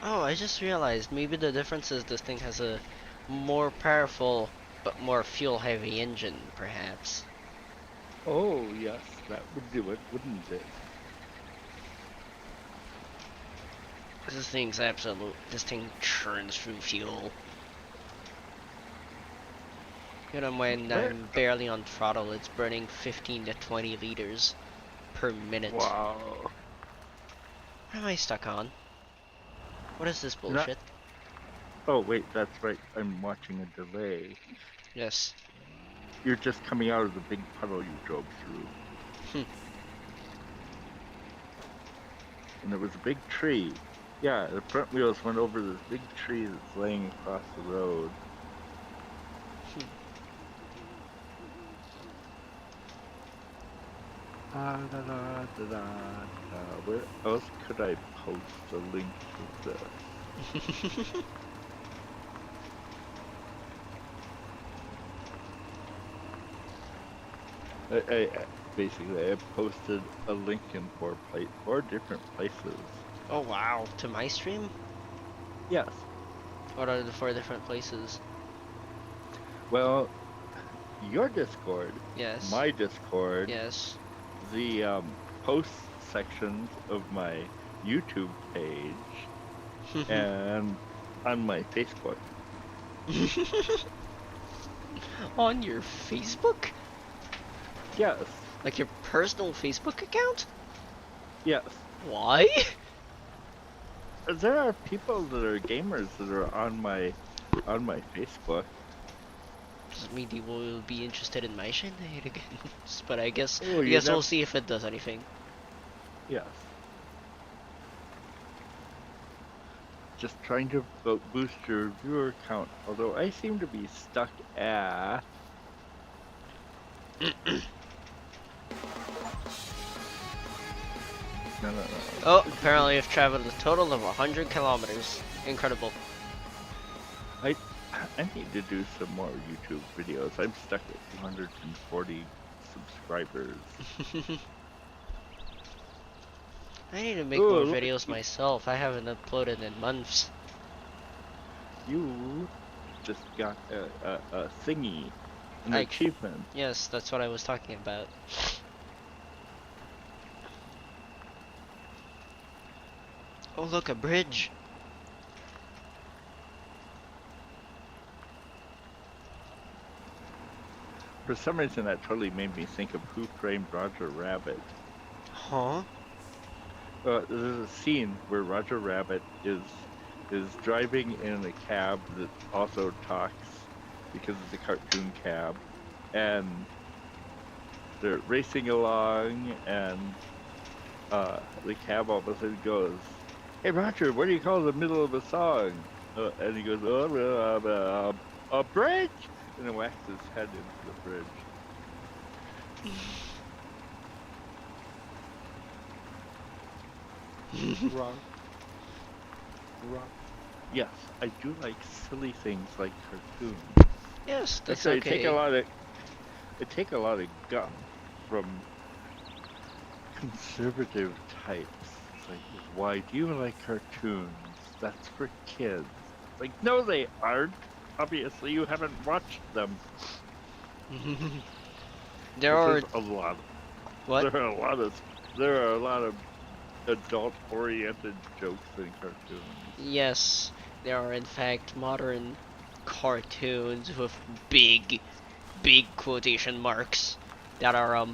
Oh, I just realized maybe the difference is this thing has a more powerful but more fuel heavy engine, perhaps. oh yes, that would do it, wouldn't it? This thing churns through fuel. Even when Where? I'm barely on throttle, it's burning 15 to 20 liters per minute. Wow. What am I stuck on? What is this You're not. bullshit? Oh wait, that's right. I'm watching a delay. Yes. You're just coming out of the big puddle you drove through. Hmm. And there was a big tree. Yeah, the front wheels went over this big tree that's laying across the road. Da, da, da, da, da, da. Where else could I post a link to this? Basically, I posted a link in four different places. Oh wow, to my stream? Yes. What are the 4 different places? Well, your Discord, Yes. my Discord, Yes. the post sections of my YouTube page, and on my Facebook. On your Facebook? Yes. Like your personal Facebook account? Yes. Why? There are people that are gamers that are on my Facebook. Does it mean people will be interested in my shenanigans? But I guess Oh, I you guess never. we'll see if it does anything. Yes. Just trying to boost your viewer count, although I seem to be stuck at. No, no, no. Oh, apparently I've traveled a total of 100 kilometers. Incredible. I need to do some more YouTube videos. I'm stuck at 240 subscribers. I need to make Ooh, more look at videos you. myself. I haven't uploaded in months. You just got a thingy, an I- achievement. Yes, that's what I was talking about. Oh look, a bridge. For some reason, that totally made me think of Who Framed Roger Rabbit. Huh? There's a scene where Roger Rabbit is driving in a cab that also talks because it's a cartoon cab, and they're racing along, and the cab all of a sudden goes, "Hey Roger, what do you call the middle of a song?" And he goes, "A bridge," and then whacks his head into the bridge. Rock. Yes, I do like silly things like cartoons. Yes, that's Actually, okay. I take a lot of guff from conservative types. It's like, why do you like cartoons? That's for kids. Like, no, they aren't. Obviously, you haven't watched them. There are There's a lot. what? There are a lot of adult-oriented jokes in cartoons. Yes, there are in fact modern cartoons with big quotation marks that are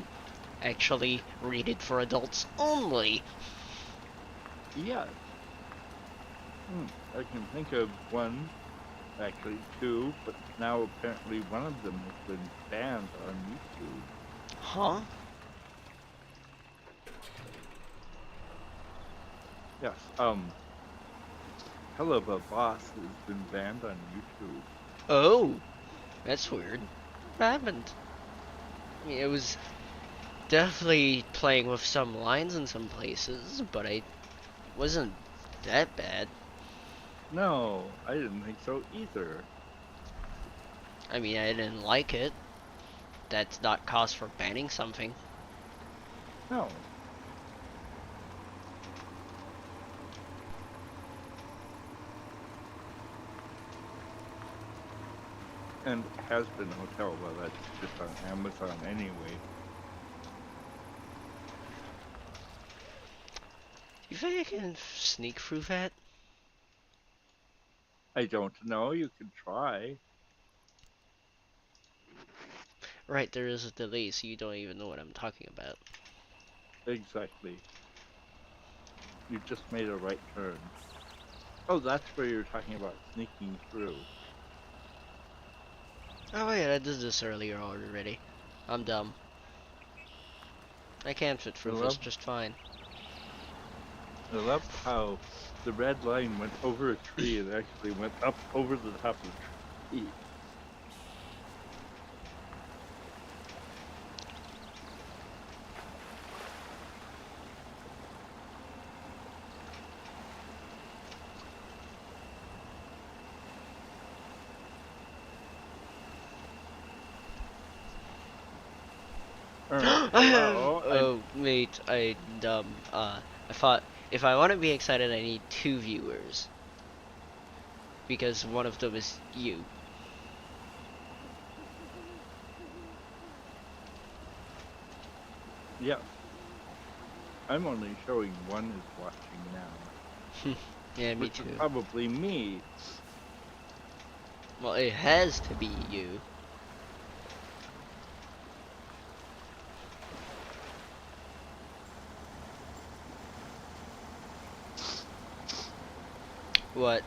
actually rated for adults only. Yeah. I can think of one Actually, two, but now apparently one of them has been banned on YouTube. Huh? Yes, Hell of a Boss has been banned on YouTube. Oh, that's weird. What happened? I mean, it was definitely playing with some lines in some places, but it wasn't that bad. No, I didn't think so either. I mean, I didn't like it. That's not cause for banning something. No. And Has Been Hotel, well, that's just on Amazon anyway. You think I can sneak through that? I don't know, you can try. Right, there is a delay, so you don't even know what I'm talking about. Exactly. You just made a right turn. Oh, that's where you're talking about sneaking through. Oh wait, I did this earlier already. I'm dumb. I can fit through this just fine. I love how the red line went over a tree and actually went up over the top of the tree. Well, Oh wait, I dumb. I thought if I want to be excited, I need 2 viewers because one of them is you. yeah. I'm only showing one is watching now. Yeah, me Which too. is probably me. Well, it has to be you. What?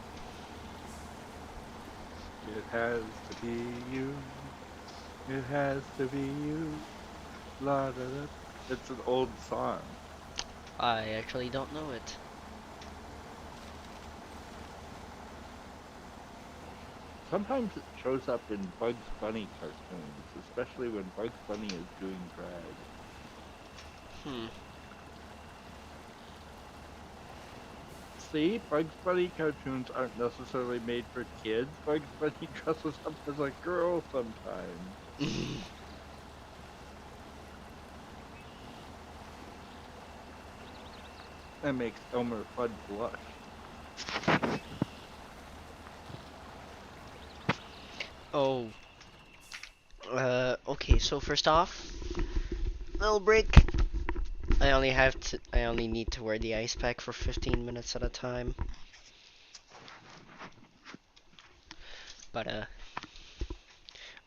It has to be you. It has to be you. La da da. It's an old song. I actually don't know it. Sometimes it shows up in Bugs Bunny cartoons, especially when Bugs Bunny is doing drag. Hmm. See, Bugs Bunny cartoons aren't necessarily made for kids. Bugs Bunny dresses up as a girl sometimes. That makes Elmer Fudd blush. Oh. Okay, so first off, little break. I only need to wear the ice pack for 15 minutes at a time. But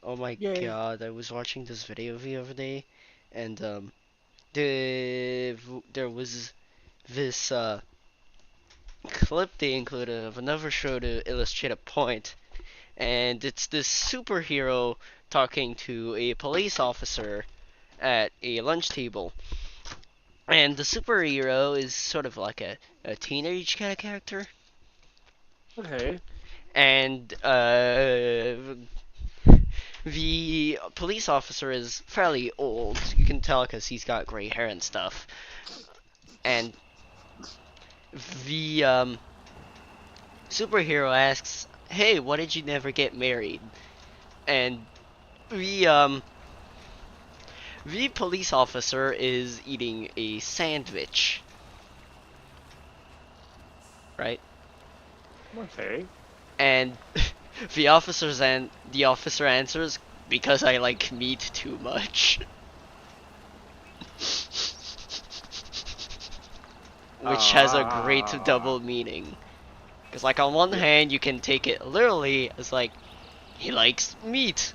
oh my Yay. god, I was watching this video the other day, and there was this clip they included of another show to illustrate a point, and it's this superhero talking to a police officer at a lunch table. And the superhero is sort of like a teenage kind of character. Okay. And the police officer is fairly old. You can tell because he's got gray hair and stuff. And the superhero asks, "Hey, why did you never get married?" And the police officer is eating a sandwich, right? Okay. And the officer answers, "Because I like meat too much." Which has a great double meaning. Because like on one Yeah. hand you can take it literally as like he likes meat.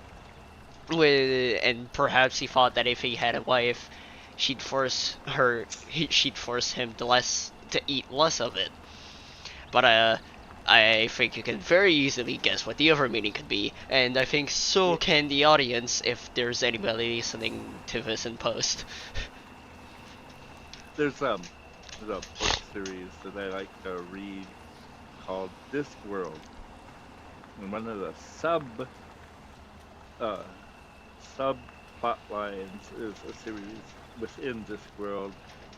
And perhaps he thought that if he had a wife she'd force him to eat less of it. But I think you can very easily guess what the other meaning could be, and I think so Yeah, can the audience if there's anybody listening to this in post. there's there's a book series that I like to read called Discworld, and one of the uh sub plot lines is a series within Discworld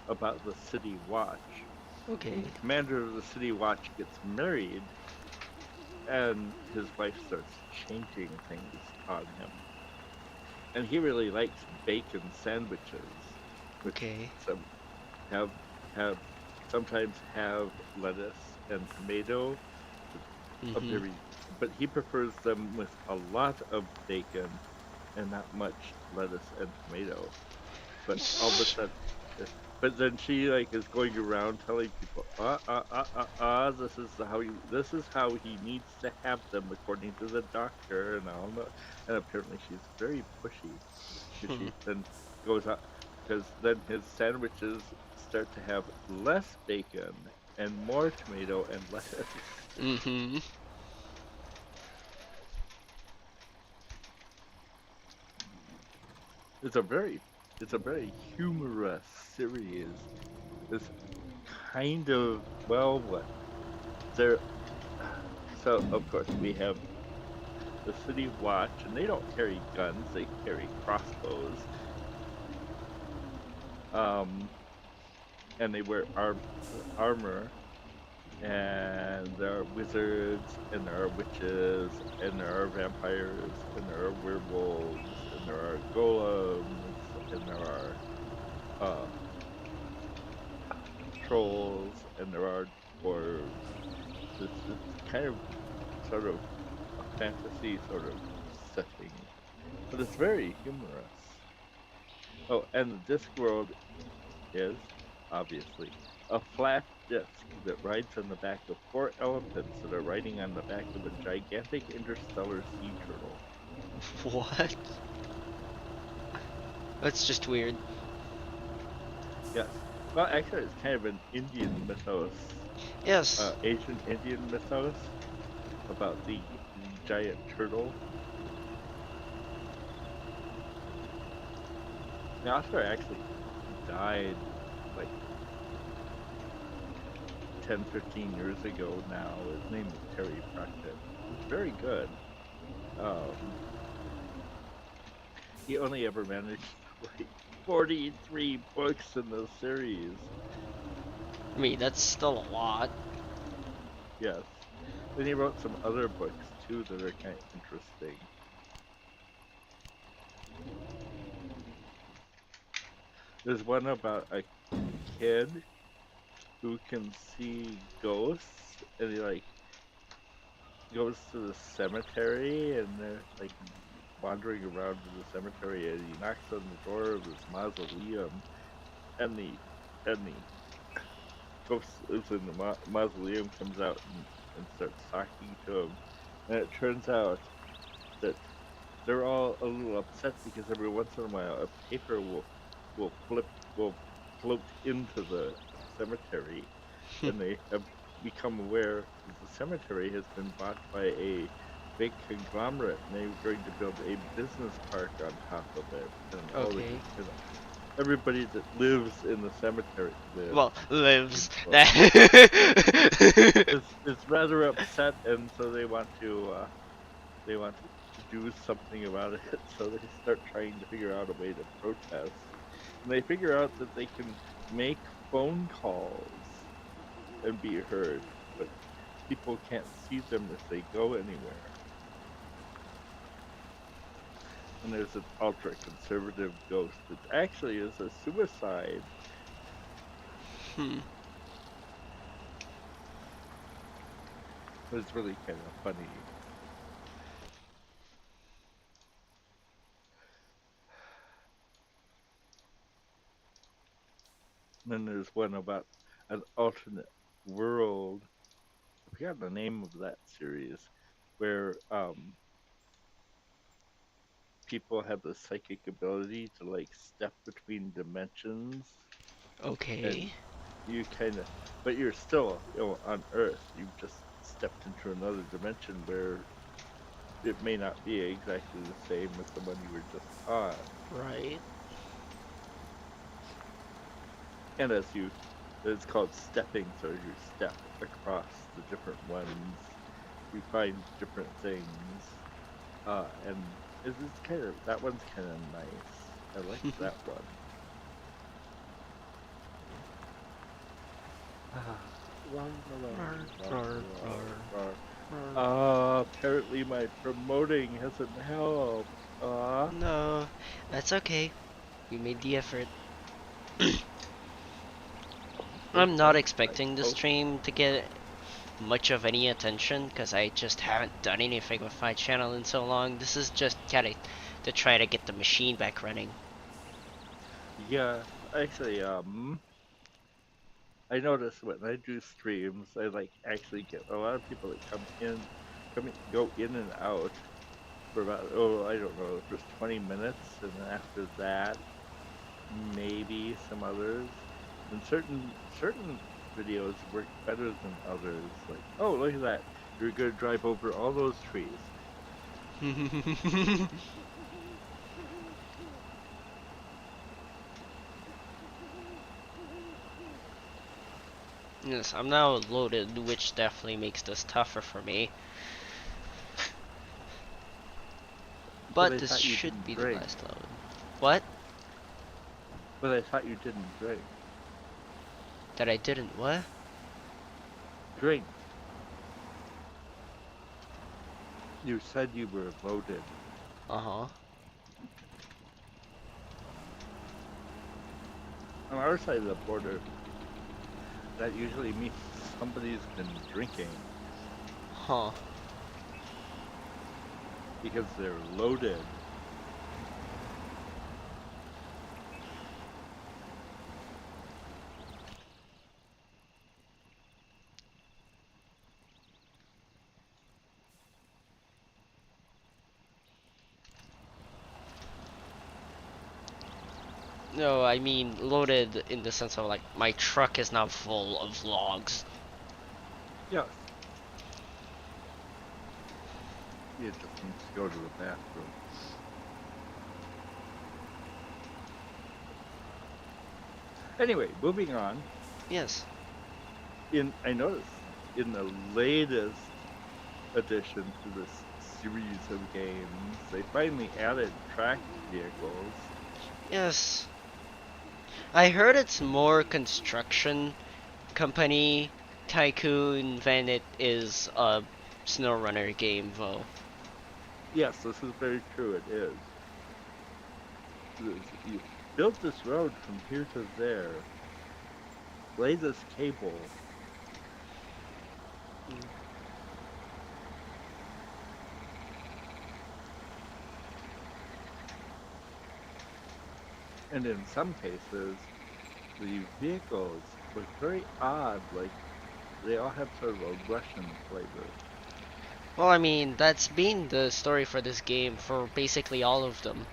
about the City Watch. Okay. And the commander of the City Watch gets married, and his wife starts changing things on him. And he really likes bacon sandwiches, which Okay. some have have sometimes have lettuce and tomato, but a Mhm. very but he prefers them with a lot of bacon and not much lettuce and tomato. But all of a sudden, uh, but then she like is going around telling people, this is how he needs to have them according to the doctor, and all that. And apparently she's very pushy, because Hmm. she then goes out, because then his sandwiches start to have less bacon and more tomato and lettuce. Mhm. It's a very it's a very humorous series. It's kind of, well, what there. So of course we have the City Watch, and they don't carry guns; they carry crossbows. Um, and they wear armor. And there are wizards, and there are witches, and there are vampires, and there are werewolves, and there are golems, and there are uh, trolls, and there are dwarves. It's kind of sort of a fantasy sort of setting, but it's very humorous. Oh, and the Discworld is, obviously, a flat disk that rides on the back of four elephants that are riding on the back of a gigantic interstellar sea turtle. What? That's just weird. Yes. Well, actually, it's kind of an Indian mythos, Yes. Asian Indian mythos about the giant turtle. The author actually died like 10, 15 years ago now. His name is Terry Pratchett. He's very good. Um, he only ever managed to write 43 books in the series. I mean, that's still a lot. Yes. Then he wrote some other books too that are kind of interesting. There's one about a kid who can see ghosts, and he like goes to the cemetery, and they're like wandering around in the cemetery, and he knocks on the door of this mausoleum, and the ghost is in the mausoleum, comes out and starts talking to him, and it turns out that they're all a little upset because every once in a while a paper will flip will float into the cemetery, and they have become aware that the cemetery has been bought by a big conglomerate, and they're going to build a business park on top of it, and Okay. everybody that lives in the cemetery Well, lives. well, That. is rather upset, and so they want to do something about it. So they start trying to figure out a way to protest, and they figure out that they can make phone calls and be heard, but people can't see them if they go anywhere. And there's an ultra conservative ghost that actually is a suicide. Hmm. It's really kind of funny. And then there's one about an alternate world. I forgot the name of that series, where people have the psychic ability to like step between dimensions, and Okay. you kind of, but you're still, on Earth. You just step stepped into another dimension where it may not be exactly the same as the one you were just on. Right. And it's called stepping, so as you step across the different ones, you find different things. And that one's kind of nice. I like that one. Apparently my promoting hasn't helped. No, that's okay. We made the effort. I'm not expecting the stream to get much of any attention because I just haven't done anything with my channel in so long. This is just kinda to try to get the machine back running. Yeah, actually, I notice when I do streams, I actually get a lot of people that go in and out for about, oh, I don't know, just 20 minutes, and then after that, maybe some others. And certain videos work better than others. Like, oh, look at that, you're gonna drive over all those trees. Yes, I'm now loaded, which definitely makes this tougher for me. But I But this thought you should didn't be the drink. last load. What? But I thought you didn't drink. That I didn't what? Drink. You said you were loaded. Uh-huh. On our side of the border, that usually means somebody's been drinking Huh. because they're loaded. No, I mean loaded in the sense of like my truck is now full of logs. Yes. You just need to go to the bathroom. Anyway, moving on. Yes. I noticed in the latest addition to this series of games, they finally added track vehicles. Yes. I heard it's more construction company tycoon than it is a Snowrunner game, though. Yes, this is very true. It is. You built this road from here to there. Lay this cable. And in some cases, the vehicles look very odd, like they all have sort of a Russian flavor. Well, I mean, that's been the story for this game for basically all of them.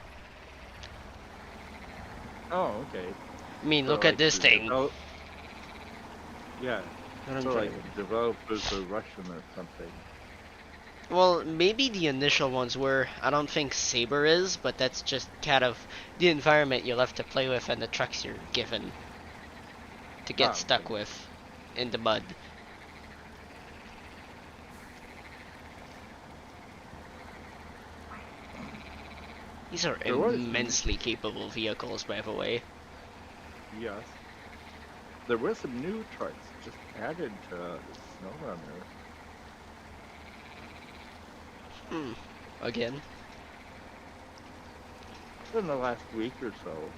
Oh, okay. I mean, So, look at this thing. Yeah, What I'm so trying like developers are Russian or something. Well, maybe the initial ones were. I don't think Saber is, but that's just kind of the environment you'll have to play with and the trucks you're given to get stuck Okay. with in the mud. These are There was- immensely capable vehicles, by the way. Yes. There were some new trucks just added to Snowrunner. Again. In the last week or so.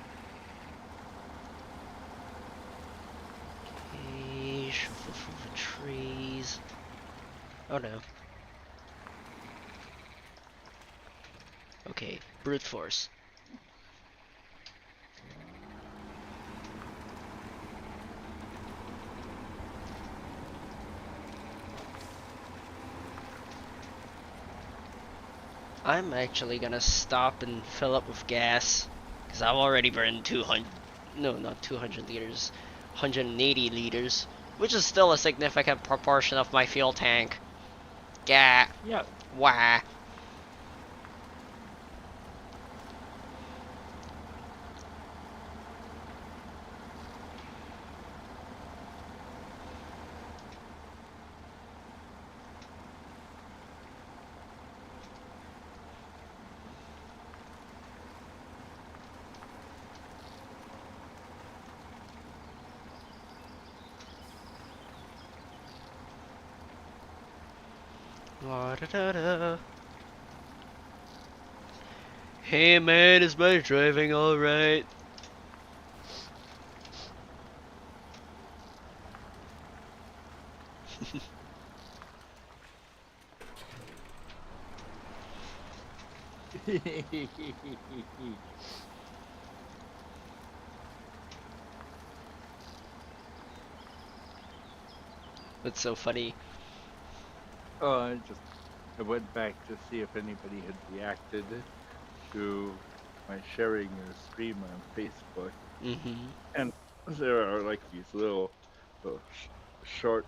Okay, shuffle through the trees. Oh no. Okay, brute force. I'm actually gonna stop and fill up with gas, because I've already burned 200, no, not 200 liters, 180 liters, which is still a significant proportion of my fuel tank. Gah. Yeah. Wah. La da da da. Hey man, is my driving alright? That's so funny. Oh, I went back to see if anybody had reacted to my sharing a stream on Facebook, Mm-hmm. and there are like these little short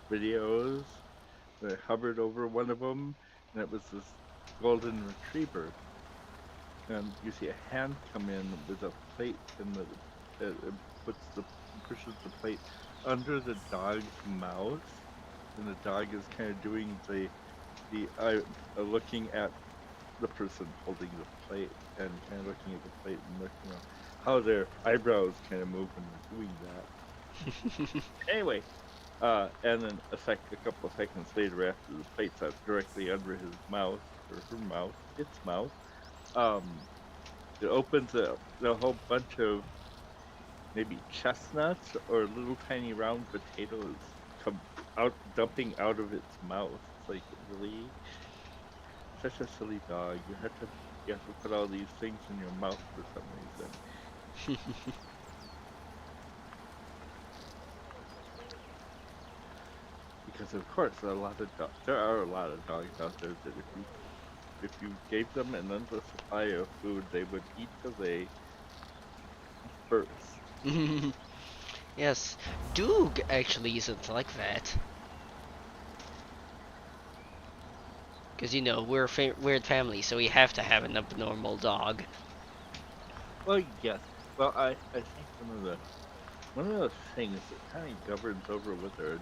videos. I hovered over one of them, and it was this golden retriever, and you see a hand come in with a plate, and it puts the pushes the plate under the dog's mouth, and the dog is kind of doing the looking at the person holding the plate and kind of looking at the plate and looking at how their eyebrows kind of move when they're doing that. Anyway, and then a couple of seconds later, after the plate's up directly under his mouth or her mouth, its mouth, um, it opens a whole bunch of maybe chestnuts or little tiny round potatoes come out, dumping out of its mouth. It's like, really, such a silly dog. You have to put all these things in your mouth for some reason. Because of course, there are a lot of dogs out there that if you gave them an endless supply of food, they would eat till they burst. Yes, Doog actually isn't like that. Because, you know, we're a weird family, so we have to have an abnormal dog. Well, yes. Well, I think one of the things that kind of governs over whether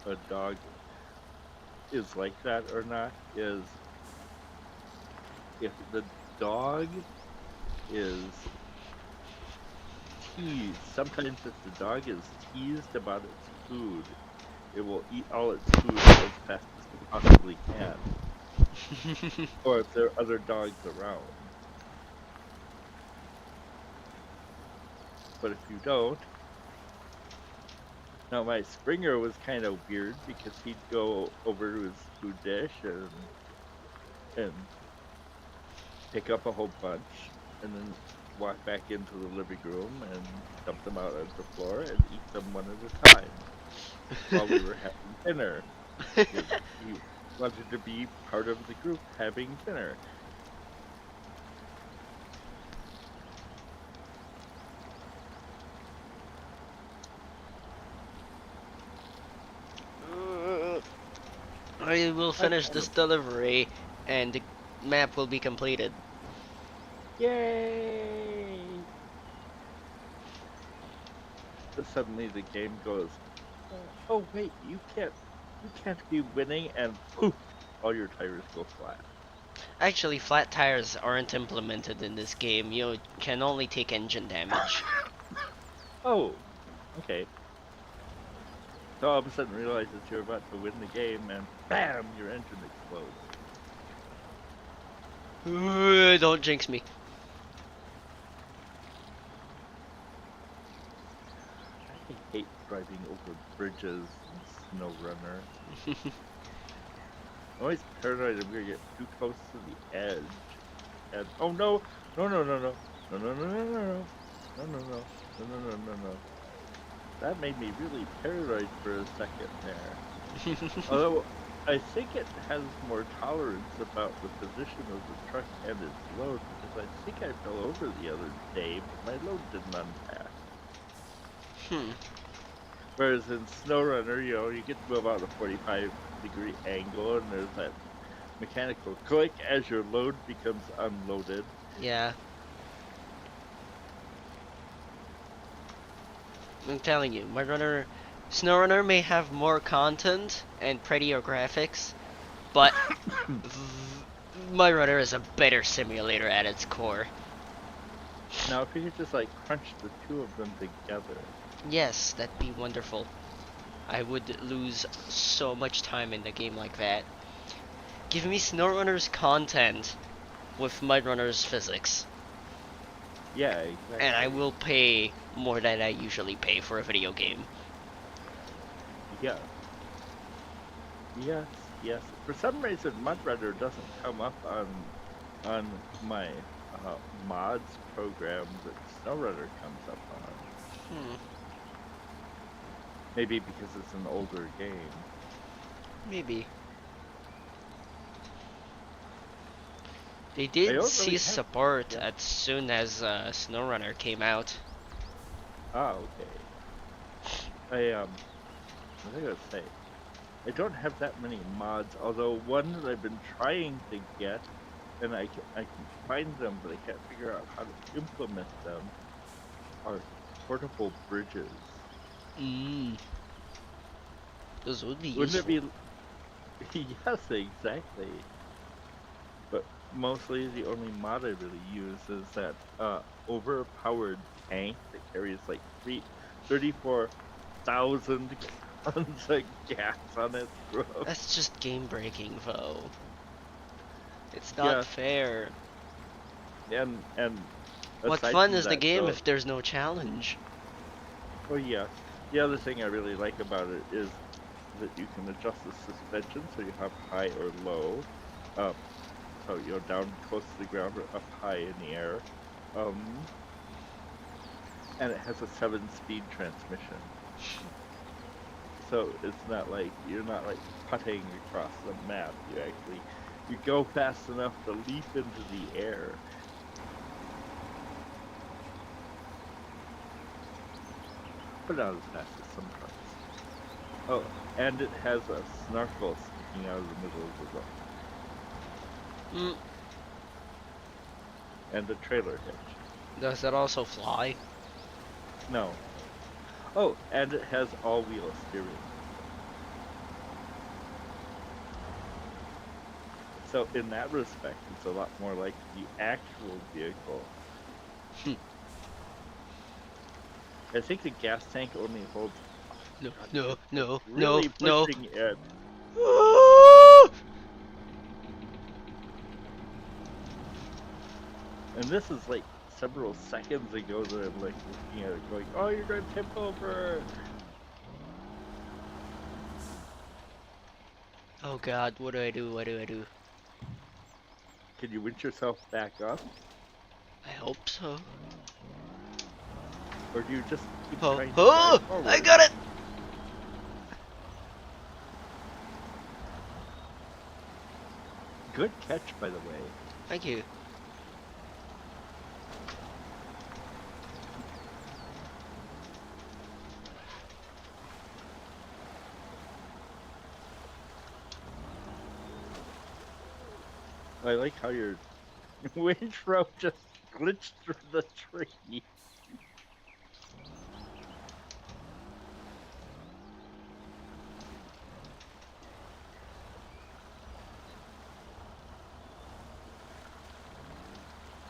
a dog is like that or not is if the dog is teased. Sometimes if the dog is teased about its food, it will eat all its food as fast as it possibly can. Or if there are other dogs around. But if you don't, now my Springer was kind of weird because he'd go over to his food dish and pick up a whole bunch and then walk back into the living room and dump them out on the floor and eat them one at a time while we were having dinner because he wanted to be part of the group having dinner. I will I finish kind this of delivery, and the map will be completed. yay! Suddenly the game goes, oh wait, you can't be winning, and poof, all your tires go flat. Actually, flat tires aren't implemented in this game. You can only take engine damage. Oh, okay. So all of a sudden realize that you're about to win the game, and bam, your engine explodes. Don't jinx me. I hate driving over bridges in Snowrunner. I'm always paranoid I'm gonna get too close to the edge. And oh no, no no no no no no no no no no no no no no no no no no. That made me really paranoid for a second there. Although I think it has more tolerance about the position of the truck and its load because I think I fell over the other day, but my load didn't unpack. Hmm. Whereas in Snowrunner, you get to move out a 45-degree angle, and there's that mechanical click as your load becomes unloaded. Yeah. I'm telling you, SnowRunner may have more content and prettier graphics, but Mudrunner is a better simulator at its core. Now, if you could just like crunch the two of them together. Yes, that'd be wonderful. I would lose so much time in a game like that. Give me SnowRunner's content with Mudrunner's physics, Yeah, exactly. and I will pay more than I usually pay for a video game. Yeah. Yes, yes. For some reason, Mudrunner doesn't come up on my mods program that Snowrunner comes up on. Hmm. Maybe because it's an older game. Maybe. They I did don't cease really have- support yeah. as soon as SnowRunner came out. Ah, okay. What was I gonna say? I don't have that many mods, although one that I've been trying to get, and I can find them, but I can't figure out how to implement them, are portable bridges. Those would be Wouldn't useful. it be? Yes, exactly. But mostly the only mod I really use is that overpowered tank that carries like 34,000 gallons of gas on its roof. That's just game breaking, though. It's not Yeah. fair. And What aside fun from is the that, game though, if there's no challenge? oh yeah, the other thing I really like about it is that you can adjust the suspension so you have high or low. So down close to the ground or up high in the air. And it has a 7-speed transmission. So it's not like you're not like putting across the map. You go fast enough to leap into the air. But not as fast as some cars. Oh, and it has a snorkel sticking out of the middle of the road. Mm, And a trailer hitch. does that also fly? No. Oh, and it has all-wheel steering. So in that respect, it's a lot more like the actual vehicle. Hmm. I think the gas tank only holds No, really no. pushing it. And this is like several seconds ago that I'm like looking at it going, oh, you're going to tip over. Oh god, what do I do? What do I do? Can you winch yourself back up? I hope so. Or do you just keep Oh, trying to oh! drive forward? I got it! Good catch, by the way. Thank you. I like how your winch rope just glitched through the tree.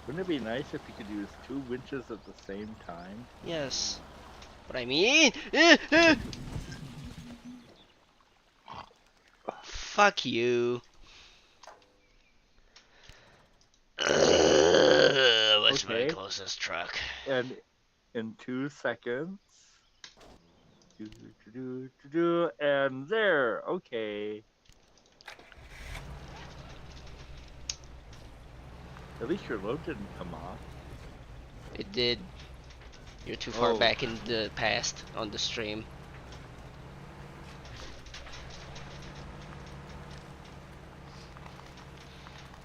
Wouldn't it be nice if you could use 2 winches at the same time? Yes. What I mean? Fuck you. What's my Okay. closest truck? And in 2 seconds. And there. Okay. At least your load didn't come off. It did. You're too far Oh. back in the past on the stream.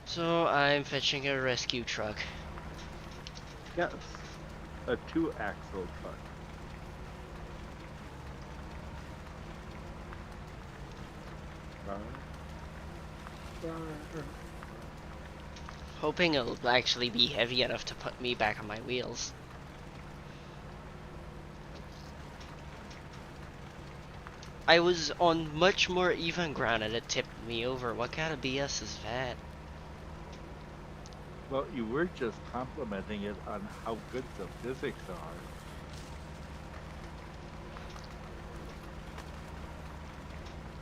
So I'm fetching a rescue truck. Yes. A 2-axle truck. Hoping it'll actually be heavy enough to put me back on my wheels. I was on much more even ground and it tipped me over. What kind of BS is that? Well, you were just complimenting it on how good the physics are.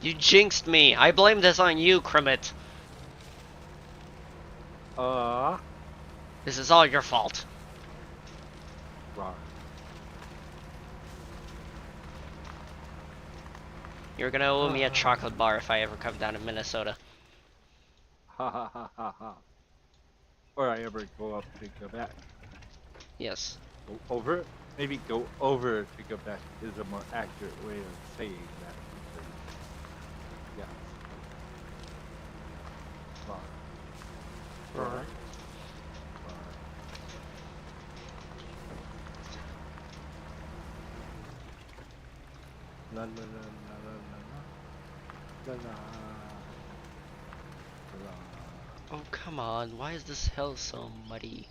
You jinxed me! I blame this on you, Crimmit! This is all your fault. Wrong. You're gonna owe me a chocolate bar if I ever come down to Minnesota. Ha ha ha ha ha. Or I ever go up to Quebec. Yes. Go over? Maybe go over to Quebec is a more accurate way of saying that. Yes. Bar. Bar. La la la la la la la la la. Oh, come on. Why is this hill so muddy?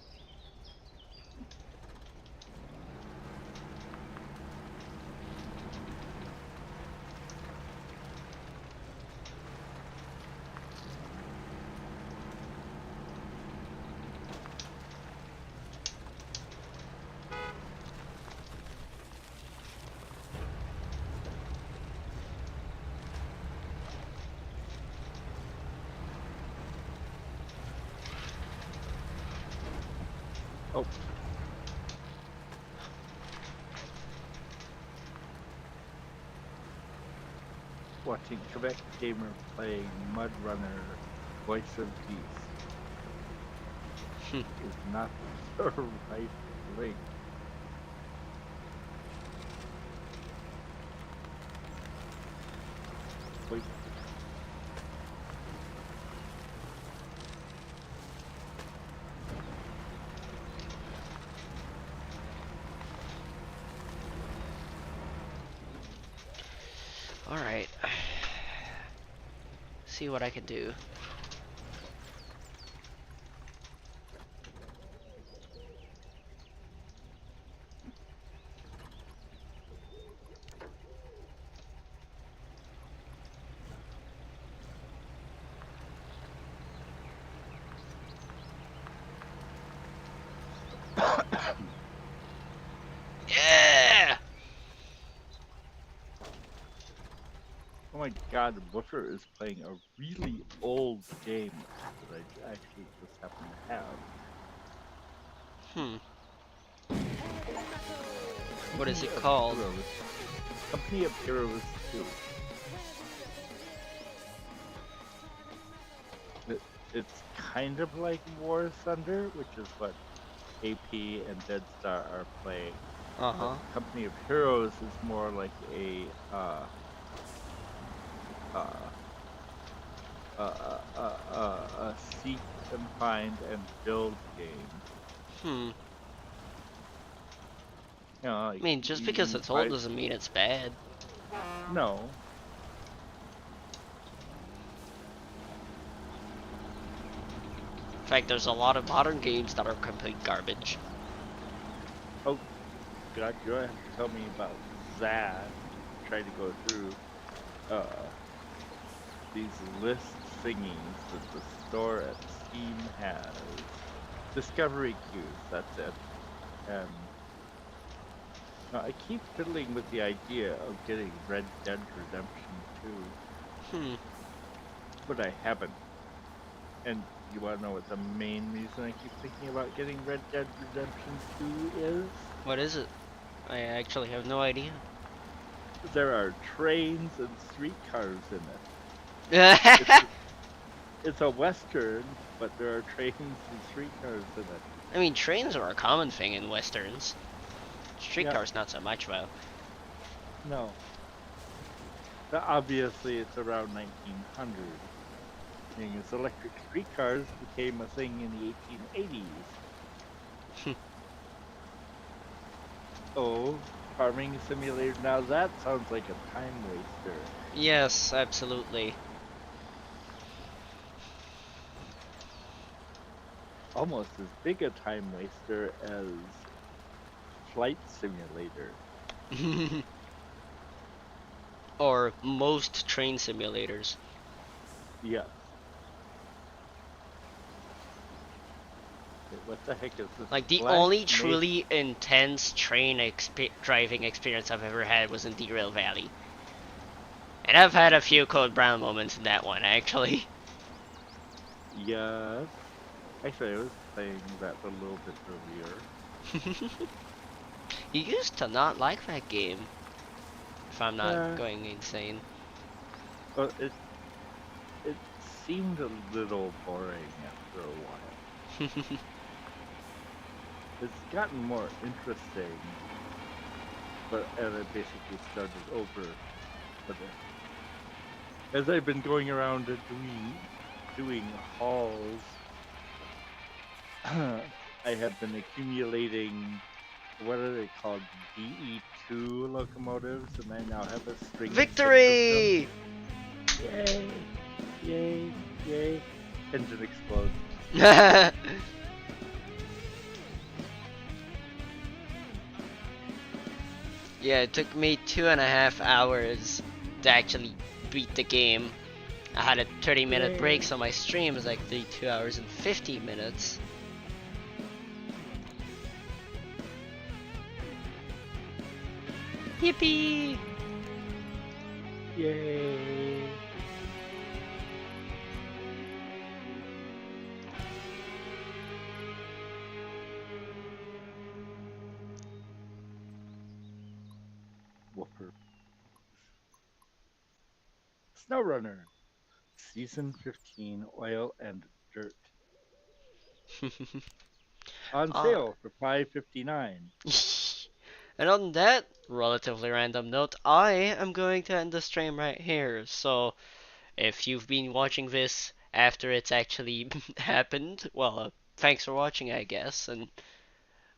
Oh. Watching Quebec gamer playing Mudrunner Voice of Peace is not the right link. Wait. Alright. See what I can do. Yeah! Oh my god, Booker is playing a really old game that I actually just happen to have. What is it called? Company of Heroes 2. It's kind of like War Thunder, which is what AP and Dead Star are playing. Uh-huh. Company of Heroes is more like a seek and find and build game. You know, I like mean, just you because it's old fight- doesn't mean it's bad. No. In fact, there's a lot of modern games that are complete garbage. Oh, God, you have to tell me about that. Try to go through these list thingies that the store at Steam has. Discovery queues, that's it. And now I keep fiddling with the idea of getting Red Dead Redemption 2, but I haven't. And you want to know what the main reason I keep thinking about getting Red Dead Redemption 2 is? What is it? I actually have no idea. There are trains and streetcars in it. It's a western, but there are trains and streetcars in it. I mean, trains are a common thing in westerns. Streetcars not so much, though. No. But obviously, it's around 1900. Because electric streetcars became a thing in the 1880s. Oh, farming simulator. Now that sounds like a time waster. Yes, absolutely. almost as big a time waster as Flight Simulator. Or most train simulators. Yes. Wait, what the heck is this? Like the Black only Mesa? truly intense train driving experience I've ever had was in Derail Valley. And I've had a few Code Brown moments in that one, actually. Yes. Actually, I was playing that a little bit earlier. You used to not like that game, if I'm not Yeah. going insane. Well, it seemed a little boring after a while. It's gotten more interesting, and it basically started over. But as I've been going around and doing hauls, I have been accumulating, what are they called, DE2 locomotives, and I now have a string of 6 of them. Victory! Yay! Yay! Yay! Engine explodes. Yeah, it took me 2.5 hours to actually beat the game. I had a 30-minute break, so my stream was like 2 hours and 50 minutes. Yippee! Yay! Woofer. Snowrunner, Season 15, Oil and Dirt. On uh, sale for $5.59. and on that relatively random note, I am going to end the stream right here. So, if you've been watching this after it's actually happened, well, thanks for watching, I guess, and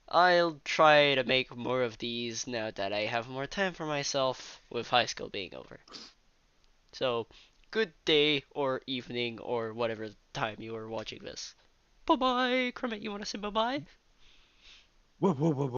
I'll try to make more of these now that I have more time for myself with high school being over. So, good day or evening or whatever time you are watching this. Bye bye, Kermit. You want to say bye bye? Whoa, whoa, whoa, whoa.